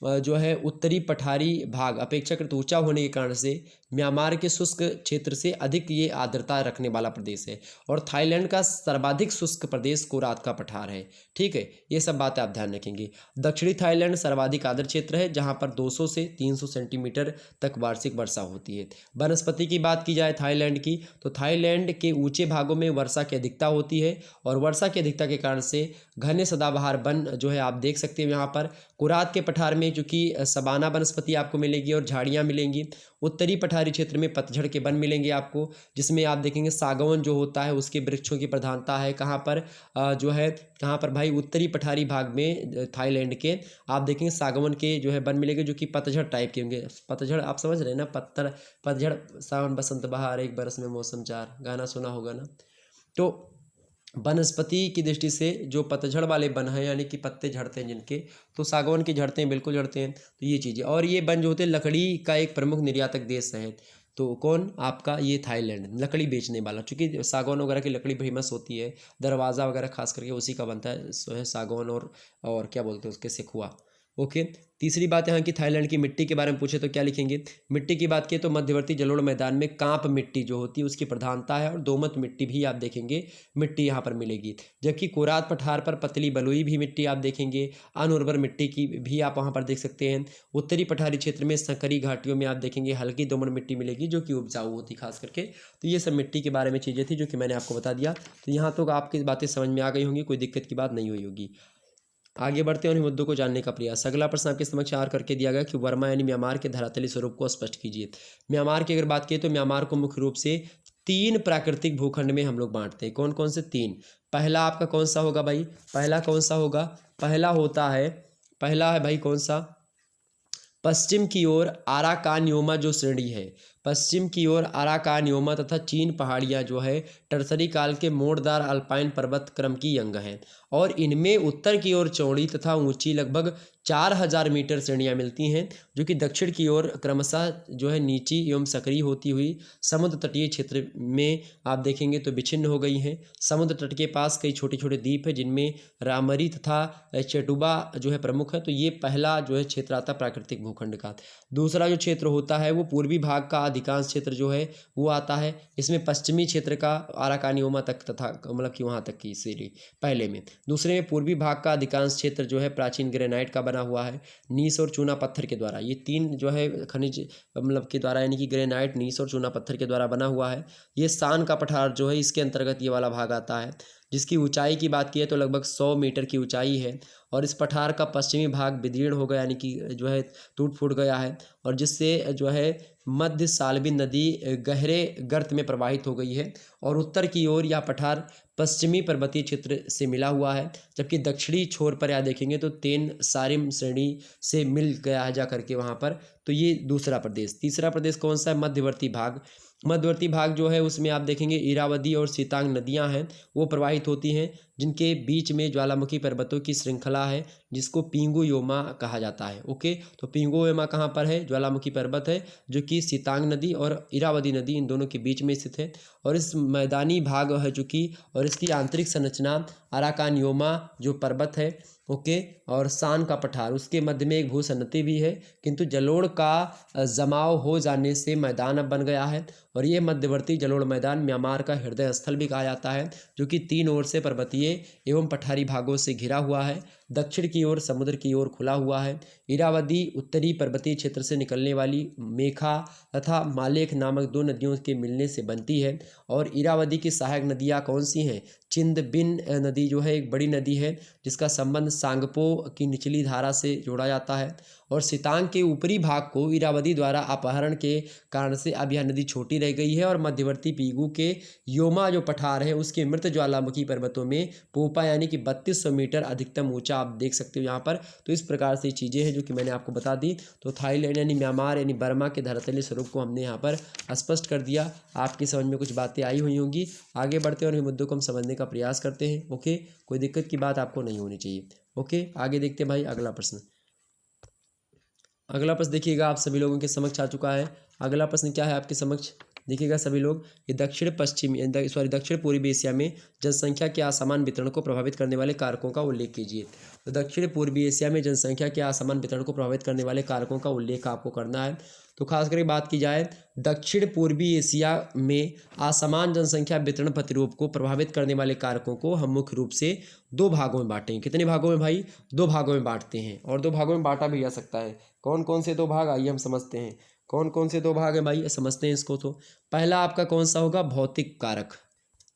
जो है उत्तरी पठारी भाग अपेक्षाकृत ऊंचा होने के कारण से म्यांमार के शुष्क क्षेत्र से अधिक ये आर्द्रता रखने वाला प्रदेश है। और थाईलैंड का सर्वाधिक शुष्क प्रदेश कोरात का पठार है, ठीक है। ये सब बातें आप ध्यान रखेंगे। दक्षिणी थाईलैंड सर्वाधिक आर्द्र क्षेत्र है जहाँ पर 200 से 300 सेंटीमीटर तक वार्षिक वर्षा होती है। वनस्पति की बात की जाए थाईलैंड की तो थाईलैंड के ऊंचे भागों में वर्षा की अधिकता होती है, और वर्षा की अधिकता के कारण से घने सदाबहार वन जो है आप देख सकते हैं यहाँ पर। कोरात के पठार में चूँकि सबाना वनस्पति आपको मिलेगी और झाड़ियाँ मिलेंगी। उत्तरी पठारी क्षेत्र में पतझड़ के वन मिलेंगे आपको, जिसमें आप देखेंगे सागौन जो होता है उसके वृक्षों की प्रधानता है। कहाँ पर जो है कहाँ पर भाई? उत्तरी पठारी भाग में थाईलैंड के आप देखेंगे सागौन के जो है वन मिलेंगे, जो कि पतझड़ टाइप के होंगे। पतझड़ आप समझ रहे हैं ना? पतझड़ सावन बसंत बहार एक बरस में मौसम चार, गाना सुना होगा ना। तो वनस्पति की दृष्टि से जो पतझड़ वाले वन हैं यानी कि पत्ते झड़ते हैं जिनके, तो सागौन की झड़ते हैं, बिल्कुल झड़ते हैं। तो ये चीज़ें, और ये वन जो होते हैं लकड़ी का एक प्रमुख निर्यातक देश है। तो कौन? आपका ये थाईलैंड, लकड़ी बेचने वाला। चूँकि सागौन वगैरह की लकड़ी फेमस होती है, दरवाज़ा वगैरह खास करके उसी का बनता है, सो है सागौन और क्या बोलते हैं उसके, सेखुआ, ओके। तीसरी बात यहाँ की थाईलैंड की मिट्टी के बारे में पूछे तो क्या लिखेंगे? मिट्टी की बात की तो मध्यवर्ती जलोढ़ मैदान में कांप मिट्टी जो होती है उसकी प्रधानता है, और दोमट मिट्टी भी आप देखेंगे मिट्टी यहाँ पर मिलेगी। जबकि कोरात पठार पर पतली बलुई भी मिट्टी आप देखेंगे, अनउर्वर मिट्टी की भी आप वहाँ पर देख सकते हैं। उत्तरी पठारी क्षेत्र में संकरी घाटियों में आप देखेंगे हल्की दोमट मिट्टी मिलेगी जो कि उपजाऊ होती खास करके। तो ये सब मिट्टी के बारे में चीज़ें थी जो कि मैंने आपको बता दिया। तो यहाँ तो आपकी बातें समझ में आ गई होंगी, कोई दिक्कत की बात नहीं हुई होगी। आगे बढ़ते हैं और मुद्दों को जानने का प्रयास। अगला प्रश्न आपके समक्ष आर करके दिया गया कि वर्मा यानी म्यांमार के धरातली स्वरूप को स्पष्ट कीजिए। म्यांमार की अगर बात की तो म्यांमार को मुख्य रूप से 3 प्राकृतिक भूखंड में हम लोग बांटते हैं। कौन कौन से? 3। पहला आपका कौन सा होगा भाई? पहला कौन सा होगा? पहला है भाई कौन सा? पश्चिम की ओर आराकानियोमा जो श्रेणी है, पश्चिम की ओर आराकानियोमा तथा चीन पहाड़ियाँ जो है टर्सरी काल के मोड़दार अल्पाइन पर्वत क्रम की अंग हैं, और इनमें उत्तर की ओर चौड़ी तथा ऊंची लगभग 4000 मीटर श्रेणियाँ मिलती हैं, जो कि दक्षिण की ओर क्रमशः जो है नीची एवं सक्रिय होती हुई समुद्र तटीय क्षेत्र में आप देखेंगे तो विच्छिन्न हो गई हैं। समुद्र तट के पास कई छोटे छोटे द्वीप हैं, जिनमें रामरी तथा चेटुबा जो है प्रमुख है। तो ये पहला जो है क्षेत्र आता है प्राकृतिक भूखंड का। दूसरा जो क्षेत्र होता है वो पूर्वी भाग का अधिकांश क्षेत्र जो है वो आता है। इसमें पश्चिमी क्षेत्र का आराकानियोमा तक तथा मतलब कि वहाँ तक की श्रेणी पहले में। दूसरे में पूर्वी भाग का अधिकांश क्षेत्र जो है प्राचीन ग्रेनाइट का बना हुआ है, नीस और चूना पत्थर के द्वारा। ये तीन जो है खनिज मतलब के द्वारा, यानी कि ग्रेनाइट, नीस और चूना पत्थर के द्वारा बना हुआ है। ये सान का पठार जो है इसके अंतर्गत ये वाला भाग आता है, जिसकी ऊंचाई की बात की है तो लगभग 100 मीटर की ऊंचाई है। और इस पठार का पश्चिमी भाग विदीर्ण हो गया, यानी कि जो है टूट फूट गया है, और जिससे जो है मध्य साल्बिन नदी गहरे गर्त में प्रवाहित हो गई है। और उत्तर की ओर यह पठार पश्चिमी पर्वतीय क्षेत्र से मिला हुआ है, जबकि दक्षिणी छोर पर यह देखेंगे तो तेन सारिम श्रेणी से मिल गया है जा करके वहाँ पर। तो ये दूसरा प्रदेश। तीसरा प्रदेश कौन सा है? मध्यवर्ती भाग। मध्यवर्ती भाग जो है उसमें आप देखेंगे इरावदी और सीतांग नदियाँ हैं वो प्रवाहित होती हैं, जिनके बीच में ज्वालामुखी पर्वतों की श्रृंखला है, जिसको पिंगुयोमा कहा जाता है। ओके, तो पिंगुयोमा कहाँ पर है? ज्वालामुखी पर्वत है, जो कि सीतांग नदी और इरावदी नदी इन दोनों के बीच में स्थित है। और इस मैदानी भाग है जो कि, और इसकी आंतरिक संरचना आराकानियोमा जो पर्वत है, ओके, और सान का पठार, उसके मध्य में एक भूसन्नति भी है, किंतु जलोढ़ का जमाव हो जाने से मैदान अब बन गया है। और ये मध्यवर्ती जलोढ़ मैदान म्यांमार का हृदय स्थल भी कहा जाता है, जो कि 3 ओर से पर्वतीय एवं पठारी भागों से घिरा हुआ है। दक्षिण की ओर समुद्र की ओर खुला हुआ है। इरावदी उत्तरी पर्वतीय क्षेत्र से निकलने वाली मेखा तथा मालेख नामक 2 नदियों के मिलने से बनती है। और इरावदी की सहायक नदियाँ कौन सी हैं? चिंदबिन नदी जो है एक बड़ी नदी है, जिसका संबंध सांगपो की निचली धारा से जोड़ा जाता है। और सितांग के ऊपरी भाग को इरावदी द्वारा अपहरण के कारण से अब यह नदी छोटी रह गई है। और मध्यवर्ती पीगू के योमा जो पठार है उसके मृत ज्वालामुखी पर्वतों में पोपा यानी कि 3200 मीटर अधिकतम ऊंचा आप देख सकते हो यहाँ पर। तो इस प्रकार से चीज़ें हैं जो कि मैंने आपको बता दी। तो थाईलैंड यानी म्यांमार यानी बर्मा के धरातलीय स्वरूप को हमने यहाँ पर स्पष्ट कर दिया। आपकी समझ में कुछ बातें आई हुई होंगी। आगे बढ़ते हैं और इन मुद्दों को हम समझने का प्रयास करते हैं। ओके, कोई दिक्कत की बात आपको नहीं होनी चाहिए। ओके, आगे देखते हैं भाई अगला प्रश्न। अगला प्रश्न देखिएगा आप सभी लोगों के समक्ष आ चुका है। अगला प्रश्न क्या है आपके समक्ष? देखिएगा सभी लोग, ये दक्षिण पूर्वी एशिया में जनसंख्या के असमान वितरण को प्रभावित करने वाले कारकों का उल्लेख कीजिए। तो दक्षिण पूर्वी एशिया में जनसंख्या के असमान वितरण को प्रभावित करने वाले कारकों का उल्लेख आपको करना है। तो खास करके बात की जाए दक्षिण पूर्वी एशिया में असमान जनसंख्या वितरण प्रतिरूप को प्रभावित करने वाले कारकों को हम मुख्य रूप से 2 भागों में बांटेंगे। कितने भागों में भाई? 2 भागों में बांटते हैं, और 2 भागों में बांटा भी जा सकता है। कौन कौन से 2 भाग, आइए हम समझते हैं। कौन कौन से 2 भाग हैं भाई, समझते हैं इसको। तो पहला आपका कौन सा होगा? भौतिक कारक।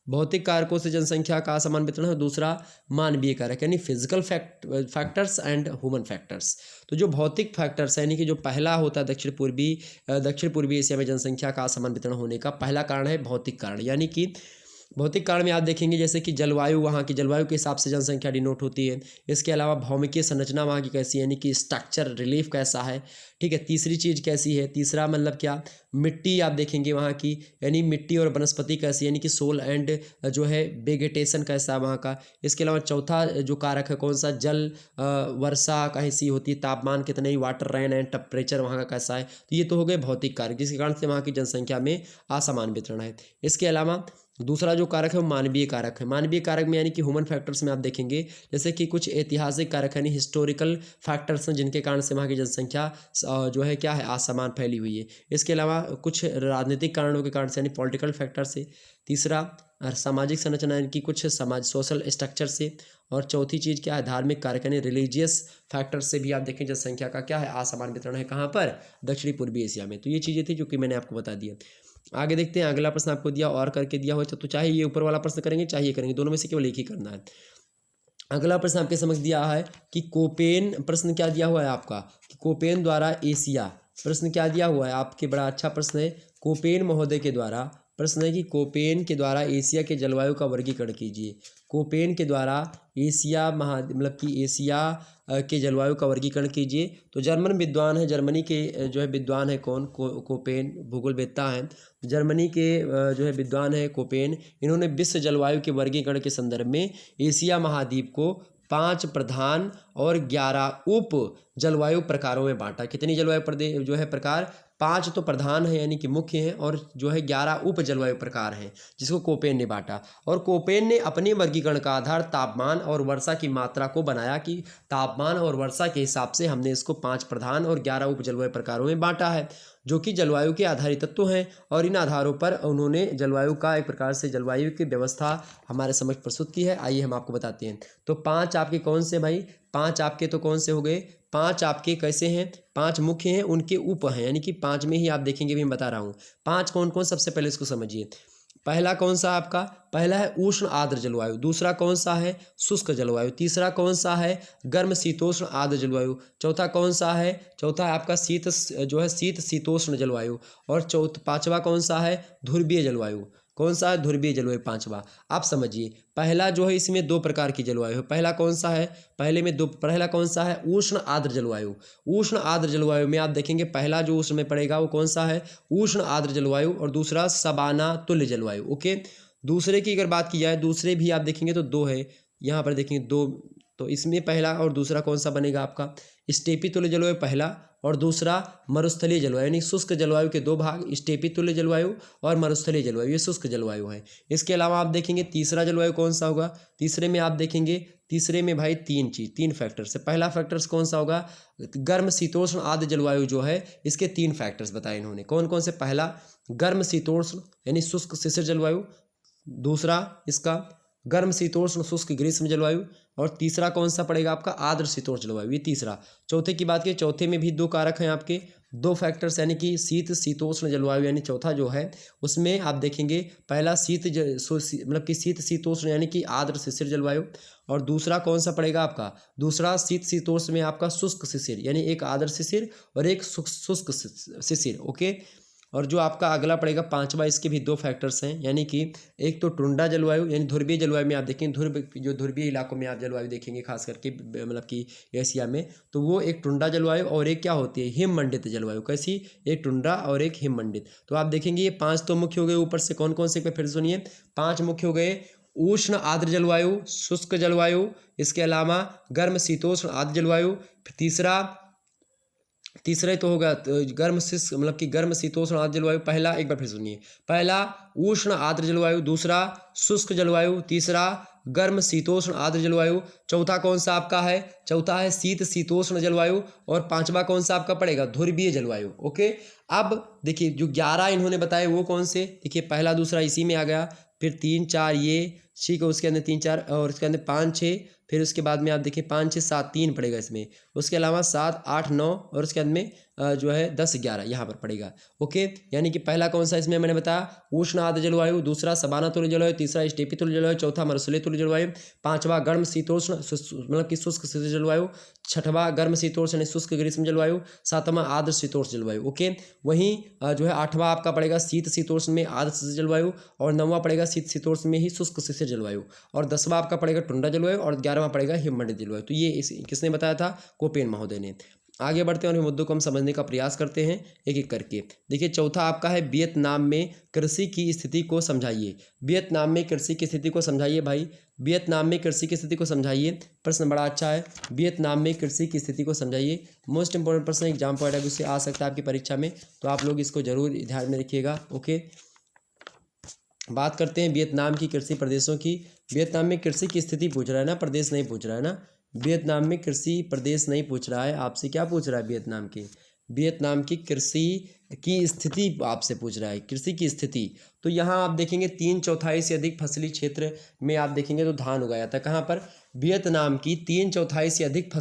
भौतिक कारकों से जनसंख्या का असमान वितरण है। दूसरा मानवीय कारक यानी physical factors and human factors. तो जो भौतिक फैक्टर्स यानी कि जो पहला होता है दक्षिण पूर्वी एशिया में जनसंख्या का असमान वितरण होने का पहला कारण है भौतिक कारण। यानी कि भौतिक कारण में आप देखेंगे जैसे कि जलवायु, वहाँ की जलवायु के हिसाब से जनसंख्या डिनोट होती है। इसके अलावा भौमिकीय संरचना वहाँ की कैसी है, यानी कि स्ट्रक्चर रिलीफ कैसा है, ठीक है। तीसरी चीज़ कैसी है, तीसरा मतलब क्या, मिट्टी आप देखेंगे वहाँ की, यानी मिट्टी और वनस्पति कैसी, यानी कि सोल एंड जो है वेगेटेशन कैसा है वहाँ का। इसके अलावा चौथा जो कारक है कौन सा, जल वर्षा कैसी होती है, तापमान कितने, वाटर रेन एंड टेम्परेचर वहाँ का कैसा है। तो ये तो हो गए भौतिक कारक, जिसके कारण से वहाँ की जनसंख्या में असमान वितरण है। इसके अलावा दूसरा जो कारक है वो मानवीय कारक है। मानवीय कारक में यानी कि ह्यूमन फैक्टर्स में आप देखेंगे जैसे कि कुछ ऐतिहासिक कारक यानी हिस्टोरिकल फैक्टर्स हैं, जिनके कारण से वहाँ की जनसंख्या जो है क्या है, असमान फैली हुई है। इसके अलावा कुछ राजनीतिक कारणों के कारण से यानी पॉलिटिकल फैक्टर से। तीसरा सामाजिक संरचना यानी कि कुछ समाज सोशल स्ट्रक्चर से। और चौथी चीज़ क्या है, धार्मिक कारक यानी रिलीजियस फैक्टर से भी आप देखें जनसंख्या का क्या है, असमान वितरण है। कहाँ पर? दक्षिणी पूर्वी एशिया में। तो ये चीज़ें थी जो कि मैंने आपको बता दिया। आगे देखते हैं अगला प्रश्न आपको दिया और करके दिया हो तो चाहे ये ऊपर वाला प्रश्न करेंगे चाहे ये करेंगे, दोनों में से केवल एक ही करना है। अगला प्रश्न आपके समझ दिया है कि कोपेन, प्रश्न क्या दिया हुआ है आपका कि कोपेन द्वारा एशिया, प्रश्न क्या दिया हुआ है आपके, बड़ा अच्छा प्रश्न है। कोपेन महोदय के द्वारा प्रश्न है कि कोपेन के द्वारा एशिया के जलवायु का वर्गीकरण कीजिए। कोपेन के द्वारा एशिया मतलब कि एशिया के जलवायु का वर्गीकरण कीजिए। तो जर्मन विद्वान है, जर्मनी के जो है विद्वान है कौन, कोपेन, भूगोलवेत्ता हैं। जर्मनी के जो है विद्वान है कोपेन। इन्होंने विश्व जलवायु के वर्गीकरण के संदर्भ में एशिया महाद्वीप को 5 प्रधान और 11 उप जलवायु प्रकारों में बांटा। कितनी जलवायु प्रदेश जो है प्रकार, 5 तो प्रधान है यानी कि मुख्य हैं, और जो है 11 उप जलवायु प्रकार हैं, जिसको कोपेन ने बांटा। और कोपेन ने अपने वर्गीकरण का आधार तापमान और वर्षा की मात्रा को बनाया कि तापमान और वर्षा के हिसाब से हमने इसको 5 प्रधान और 11 उप जलवायु प्रकारों में बांटा है, जो कि जलवायु के आधारित तत्व हैं। और इन आधारों पर उन्होंने जलवायु का एक प्रकार से जलवायु की व्यवस्था हमारे समक्ष प्रस्तुत की है। आइए हम आपको बताते हैं। तो 5 आपके कौन से भाई, 5 आपके तो कौन से हो गए, 5 आपके कैसे हैं, 5 मुख्य हैं, उनके उप हैं, यानी कि 5 में ही आप देखेंगे भी मैं बता रहा हूँ 5 कौन कौन। सबसे पहले इसको समझिए। पहला कौन सा आपका, पहला है उष्ण आर्द्र जलवायु। दूसरा कौन सा है, शुष्क जलवायु। तीसरा कौन सा है, गर्म शीतोष्ण आर्द्र जलवायु। चौथा कौन सा है, चौथा है आपका शीत शीतोष्ण जलवायु। और पांचवा कौन सा है, ध्रुवीय जलवायु। कौन सा है, ध्रुवीय जलवायु पांचवा। आप समझिए, पहला जो है इसमें 2 प्रकार की जलवायु है। पहला कौन सा है, पहला कौन सा है, उष्ण आर्द्र जलवायु। उष्ण आर्द्र जलवायु में आप देखेंगे पहला जो उसमें पड़ेगा वो कौन सा है, उष्ण आर्द्र जलवायु। और दूसरा सबाना तुल्य जलवायु। ओके, दूसरे की अगर बात की जाए, दूसरे भी आप देखेंगे तो 2 है, यहाँ पर देखेंगे 2। तो इसमें पहला और दूसरा कौन सा बनेगा आपका, स्टेपी तुल्य जलवायु पहला, और दूसरा मरुस्थलीय जलवायु, यानी शुष्क जलवायु के 2 भाग, स्टेपी तुल्य जलवायु और मरुस्थलीय जलवायु, ये शुष्क जलवायु है। इसके अलावा आप देखेंगे तीसरा जलवायु कौन सा होगा। तीसरे में आप देखेंगे, तीसरे में भाई 3 फैक्टर्स है। पहला फैक्टर्स कौन सा होगा, गर्म शीतोष्ण आर्द्र जलवायु जो है, इसके 3 फैक्टर्स बताए इन्होंने। कौन कौन से, पहला गर्म शीतोष्ण यानी शुष्क शिशिर जलवायु, दूसरा इसका गर्म शीतोष्ण शुष्क ग्रीष्म जलवायु, और तीसरा कौन सा पड़ेगा आपका, आर्द्र शीतोष्ण जलवायु, ये तीसरा। चौथे की बात की, चौथे में भी 2 कारक हैं आपके, 2 फैक्टर्स, यानी कि शीत शीतोष्ण जलवायु, यानी चौथा जो है उसमें आप देखेंगे पहला मतलब कि शीत शीतोष्ण यानी कि आर्द्र शिशिर जलवायु, और दूसरा कौन सा पड़ेगा आपका, दूसरा शीत शीतोष्ण में आपका शुष्क शिशिर, यानी एक आर्द्र शिशिर और एक शुष्क शिशिर। ओके, और जो आपका अगला पड़ेगा पांचवा, इसके भी 2 फैक्टर्स हैं, यानी कि एक तो टुंड्रा जलवायु, यानी ध्रुवीय जलवायु में आप देखेंगे, जो ध्रुवीय इलाकों में आप जलवायु देखेंगे खास करके मतलब कि एशिया में, तो वो एक टुंड्रा जलवायु और एक क्या होती है, हिम मंडित जलवायु। कैसी, एक टुंड्रा और एक हिम मंडित। तो आप देखेंगे ये 5 तो मुख्य हो गए। ऊपर से कौन कौन से फिर सुनिए, 5 मुख्य हो गए, उष्ण आर्द्र जलवायु, शुष्क जलवायु, इसके अलावा गर्म शीतोष्ण आर्द्र जलवायु, तीसरा तो होगा मतलब कि गर्म शीतोष्ण आर्द्र जलवायु। पहला एक बार फिर सुनिए, पहला उष्ण आर्द्र जलवायु, दूसरा शुष्क जलवायु, तीसरा गर्म शीतोष्ण आर्द्र जलवायु, चौथा कौन सा आपका है, चौथा है शीत शीतोष्ण जलवायु, और पांचवा कौन सा आपका पड़ेगा, ध्रुवीय जलवायु। ओके, अब देखिए जो 11 इन्होंने बताए वो कौन से, देखिए पहला दूसरा इसी में आ गया, फिर 3 4 ये ठीक है, उसके अंदर 3 4 और उसके अंदर 5 6, फिर उसके बाद में आप देखिए 5 6 7 3 पड़ेगा इसमें, उसके अलावा 7 8 9 और उसके अंदर में जो है 10 11 यहाँ पर पड़ेगा। ओके, यानी कि पहला कौन सा इसमें मैंने बताया, उष्ण आर्द्र जलवायु, दूसरा सबाना तुल्य जलवायु, तीसरा स्टेपी तुल्य जलवायु, चौथा मरुस्थलीय तुल्य जलवायु, पांचवा गर्म शीतोष्ण मतलब कि शुष्क शिशिर जलवायु, छठवां गर्म शीतोष्ण यानी शुष्क ग्रीष्म जलवायु, सातवां आर्द्र शीतोष्ण जलवायु। ओके, वहीं जो है 8वां आपका पड़ेगा शीत शीतोष्ण में आर्द्र शिशिर जलवायु, और 9वां पड़ेगा शीत शीतोष्ण में ही शुष्क शिशिर जलवायु, और 10वां आपका पड़ेगा टुंड्रा जलवायु, और 11वां पड़ेगा हिममंडित जलवायु। तो ये किसने बताया था, कोपेन महोदय ने। आगे बढ़ते हैं और मुद्दों को हम समझने का प्रयास करते हैं एक एक करके। देखिए चौथा आपका है वियतनाम में कृषि की स्थिति को समझाइए। वियतनाम में कृषि की स्थिति को समझाइए भाई, वियतनाम में कृषि की स्थिति को समझाइए। प्रश्न बड़ा अच्छा है, वियतनाम में कृषि की स्थिति को समझाइए। मोस्ट इंपॉर्टेंट प्रश्न, एग्जाम पॉइंट ऑफ व्यू से आ सकता है आपकी परीक्षा में, तो आप लोग इसको जरूर ध्यान में रखिएगा। ओके, बात करते हैं वियतनाम की कृषि प्रदेशों की। वियतनाम में कृषि की स्थिति पूछ रहा है ना, प्रदेश नहीं पूछ रहा है ना। वियतनाम में कृषि प्रदेश नहीं पूछ रहा है, आपसे क्या पूछ रहा है, वियतनाम की कृषि की स्थिति आपसे पूछ रहा है, कृषि की स्थिति। तो यहाँ आप देखेंगे 3/4 से अधिक फसली क्षेत्र में आप देखेंगे तो धान उगाया था। कहाँ पर, वियतनाम की 3/4 से अधिक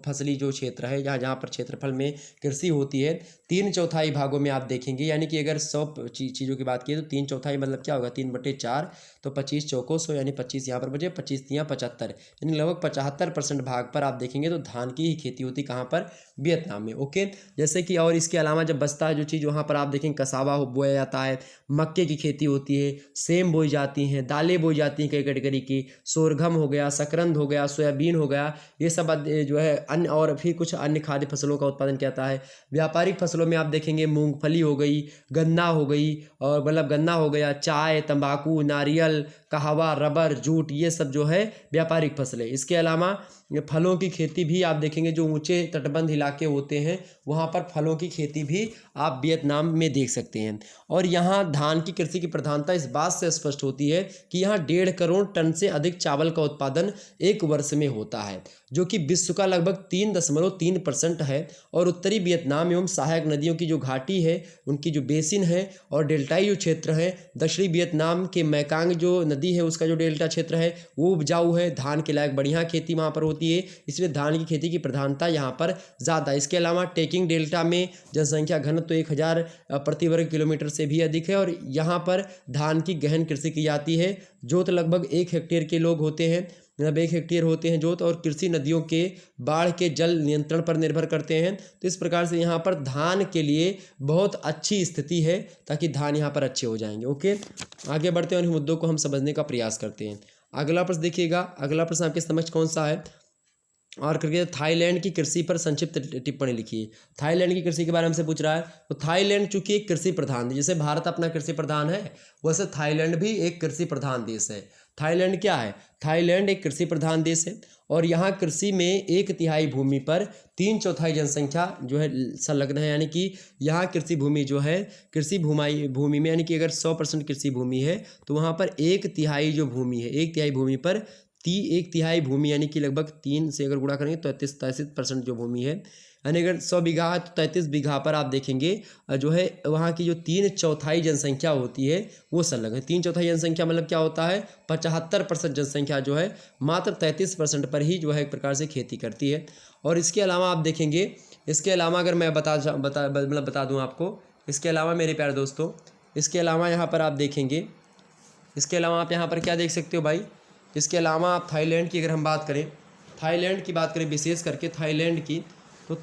फसली जो क्षेत्र है, जहाँ पर क्षेत्रफल में कृषि होती है, 3/4 भागों में आप देखेंगे, यानी कि अगर 100 चीज़ों की बात की तो 3/4 मतलब क्या होगा, 3/4 तो 25 चौको 100, यानी 25 यहाँ पर बचे, 25 3 75, यानी लगभग 75% भाग पर आप देखेंगे तो धान की ही खेती होती। कहाँ पर, वियतनाम में। ओके, जैसे कि और इसके अलावा जब बचता है जो चीज़ जो वहाँ पर आप देखेंगे कसावा बोया जाता है, मक्के की खेती होती है, सेम बोई जाती हैं, दालें बोई जाती हैं कई कैटेगरी की, सोरघम हो गया, शकरंद हो गया, सोयाबीन हो गया, ये सब जो है अन्य और फिर कुछ अन्य खाद्य फसलों का उत्पादन किया जाता है। व्यापारिक फसलों में आप देखेंगे मूंगफली हो गई, गन्ना हो गई, और मतलब गन्ना हो गया, चाय, तंबाकू, नारियल, कहवा, रबर, जूट, ये सब जो है व्यापारिक फसलें। इसके अलावा फलों की खेती भी आप देखेंगे, जो ऊंचे तटबंध इलाके होते हैं वहाँ पर फलों की खेती भी आप वियतनाम में देख सकते हैं। और यहाँ धान की कृषि की प्रधानता इस बात से स्पष्ट होती है कि यहाँ 1.5 करोड़ टन से अधिक चावल का उत्पादन एक वर्ष में होता है, जो कि विश्व का लगभग 3.3% है। और उत्तरी वियतनाम एवं सहायक नदियों की जो घाटी है, उनकी जो बेसिन है, और डेल्टाई जो क्षेत्र है, दक्षिणी वियतनाम के मैकांग जो नदी है उसका जो डेल्टा क्षेत्र है वो उपजाऊ है, धान के लायक बढ़िया खेती वहाँ पर होती है, इसलिए धान की खेती की प्रधानता यहाँ पर ज़्यादा है। इसके अलावा टेकिंग डेल्टा में जनसंख्या घनत्व तो 1000 प्रति वर्ग किलोमीटर से भी अधिक है, और यहाँ पर धान की गहन कृषि की जाती है। जोत लगभग 1 हेक्टेयर के लोग होते हैं, मतलब 1 हेक्टेयर होते हैं जोत, और कृषि नदियों के बाढ़ के जल नियंत्रण पर निर्भर करते हैं। तो इस प्रकार से यहाँ पर धान के लिए बहुत अच्छी स्थिति है, ताकि धान यहाँ पर अच्छे हो जाएंगे। ओके, आगे बढ़ते हैं और इन मुद्दों को हम समझने का प्रयास करते हैं। अगला प्रश्न देखिएगा, अगला प्रश्न आपके समक्ष कौन सा है, और करके थाईलैंड की कृषि पर संक्षिप्त टिप्पणी लिखिए। थाईलैंड की कृषि के बारे में हमसे पूछ रहा है। तो थाईलैंड चूंकि एक कृषि प्रधान है, जैसे भारत अपना कृषि प्रधान है, वैसे थाईलैंड भी एक कृषि प्रधान देश है। थाईलैंड क्या है? थाईलैंड एक कृषि प्रधान देश है, और यहाँ कृषि में 1/3 भूमि पर 3/4 जनसंख्या जो है संलग्न है। यानी कि यहाँ कृषि भूमि जो है, कृषि भूमि में, यानी कि अगर 100% कृषि भूमि है तो वहाँ पर 1/3 जो भूमि है, 1/3 भूमि पर 1/3 भूमि, यानी कि लगभग 3 से अगर गुणा करेंगे तो 33% जो भूमि है, यानी अगर 100 बीघा है तो 33 बीघा पर आप देखेंगे जो है वहाँ की जो 3/4 जनसंख्या होती है वो संलग्न है। 3/4 जनसंख्या मतलब क्या होता है? 75% जनसंख्या जो है मात्र 33% पर ही जो है एक प्रकार से खेती करती है। और इसके अलावा आप देखेंगे, इसके अलावा अगर मैं बता दूँ आपको, इसके अलावा मेरे प्यारे दोस्तों, इसके अलावा यहाँ पर आप देखेंगे, इसके अलावा आप यहाँ पर क्या देख सकते हो भाई, इसके अलावा आप थाईलैंड की अगर हम बात करें, थाईलैंड की बात करें विशेष करके थाईलैंड की, तो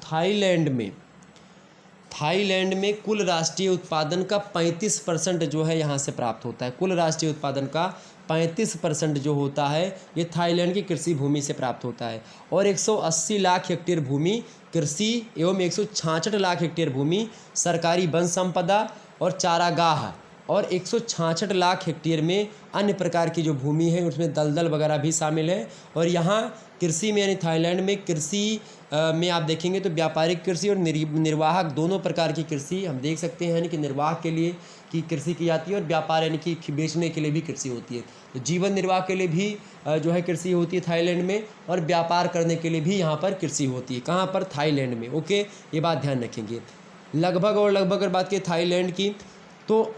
थाईलैंड में कुल राष्ट्रीय उत्पादन का 35% जो है यहाँ से प्राप्त होता है। कुल राष्ट्रीय उत्पादन का 35% जो होता है ये थाईलैंड की कृषि भूमि से प्राप्त होता है। और 180 लाख हेक्टेयर भूमि कृषि एवं 166 लाख हेक्टेयर भूमि सरकारी वन संपदा और चारागाह, और 166 लाख हेक्टेयर में अन्य प्रकार की जो भूमि है उसमें दलदल वगैरह भी शामिल है। और यहाँ कृषि में, यानी थाईलैंड में कृषि में आप देखेंगे तो व्यापारिक कृषि और निर्वाहक दोनों प्रकार की कृषि हम देख सकते हैं, यानी कि निर्वाह के लिए की कृषि की जाती है, और व्यापार यानी कि बेचने के लिए भी कृषि होती है। तो जीवन निर्वाह के लिए भी जो है कृषि होती है थाईलैंड में, और व्यापार करने के लिए भी यहाँ पर कृषि होती है। कहाँ पर? थाईलैंड में। ओके, ये बात ध्यान रखेंगे। लगभग अगर बात करें थाईलैंड की, तो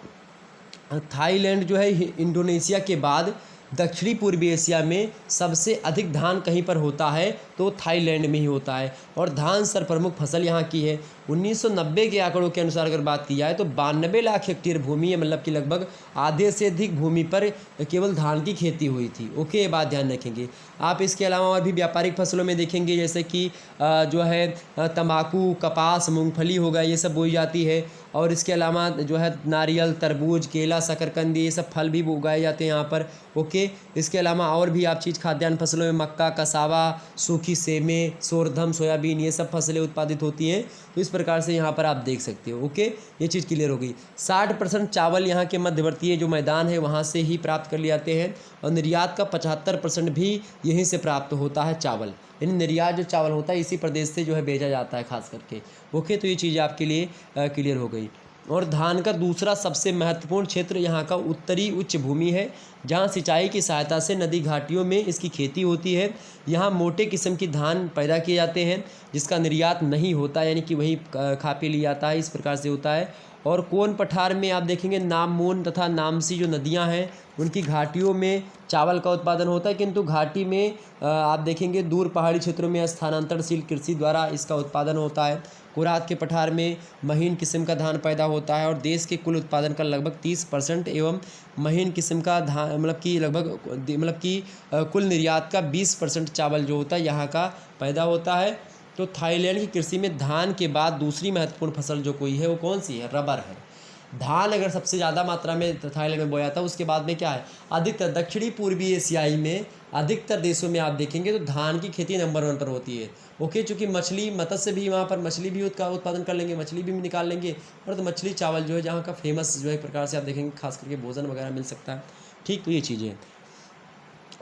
थाईलैंड जो है इंडोनेशिया के बाद दक्षिणी पूर्वी एशिया में सबसे अधिक धान कहीं पर होता है तो थाईलैंड में ही होता है, और धान प्रमुख फसल यहाँ की है। 1990 के आंकड़ों के अनुसार अगर बात की जाए तो 92 लाख हेक्टेयर भूमि है, मतलब कि लगभग आधे से अधिक भूमि पर केवल धान की खेती हुई थी। ओके, ये बात ध्यान रखेंगे आप। इसके अलावा और भी व्यापारिक फसलों में देखेंगे, जैसे कि जो है तंबाकू, कपास, मूंगफली हो गया, ये सब बोई जाती है। और इसके अलावा जो है नारियल, तरबूज, केला, शकरकंद, ये सब फल भी उगाए जाते हैं यहाँ पर। ओके, इसके अलावा और भी आप चीज़ खाद्यान्न फसलों में मक्का, कसावा, सूखी सेमें, सोरधम, सोयाबीन, ये सब फसलें उत्पादित होती हैं। तो इस प्रकार से यहाँ पर आप देख सकते हो। ओके, ये चीज़ क्लियर हो गई। 60% चावल यहाँ के मध्यवर्तीय जो मैदान है वहाँ से ही प्राप्त कर लिए जाते हैं, और निर्यात का 75% भी यहीं से प्राप्त होता है चावल, यानी निर्यात जो चावल होता है इसी प्रदेश से जो है भेजा जाता है खास करके। ओके, तो ये चीज़ आपके लिए क्लियर हो गई। और धान का दूसरा सबसे महत्वपूर्ण क्षेत्र यहाँ का उत्तरी उच्च भूमि है, जहाँ सिंचाई की सहायता से नदी घाटियों में इसकी खेती होती है। यहाँ मोटे किस्म की धान पैदा किए जाते हैं जिसका निर्यात नहीं होता, यानी कि वही खा पी लिया जाता है, इस प्रकार से होता है। और कोन पठार में आप देखेंगे नाममोन तथा नामसी जो नदियाँ हैं उनकी घाटियों में चावल का उत्पादन होता है, किंतु घाटी में आप देखेंगे दूर पहाड़ी क्षेत्रों में स्थानांतरशील कृषि द्वारा इसका उत्पादन होता है। कोरात के पठार में महीन किस्म का धान पैदा होता है, और देश के कुल उत्पादन का लगभग 30% एवं महीन किस्म का धान मतलब कि कुल निर्यात का 20% चावल जो होता है यहाँ का पैदा होता है। तो थाईलैंड की कृषि में धान के बाद दूसरी महत्वपूर्ण फसल जो कोई है वो कौन सी है? रबर है। धान अगर सबसे ज़्यादा मात्रा में थाईलैंड में बोया जाता है, उसके बाद में क्या है, अधिकतर दक्षिणी पूर्वी एशियाई में अधिकतर देशों में आप देखेंगे तो धान की खेती नंबर 1 पर होती है। ओके, चूँकि मछली मत्स्य भी वहाँ पर मछली भी का उत्पादन कर लेंगे, मछली भी निकाल लेंगे, और तो मछली चावल जो है जहाँ का फेमस जो है एक प्रकार से आप देखेंगे खास करके भोजन वगैरह मिल सकता है। ठीक, तो ये चीज़ें हैं।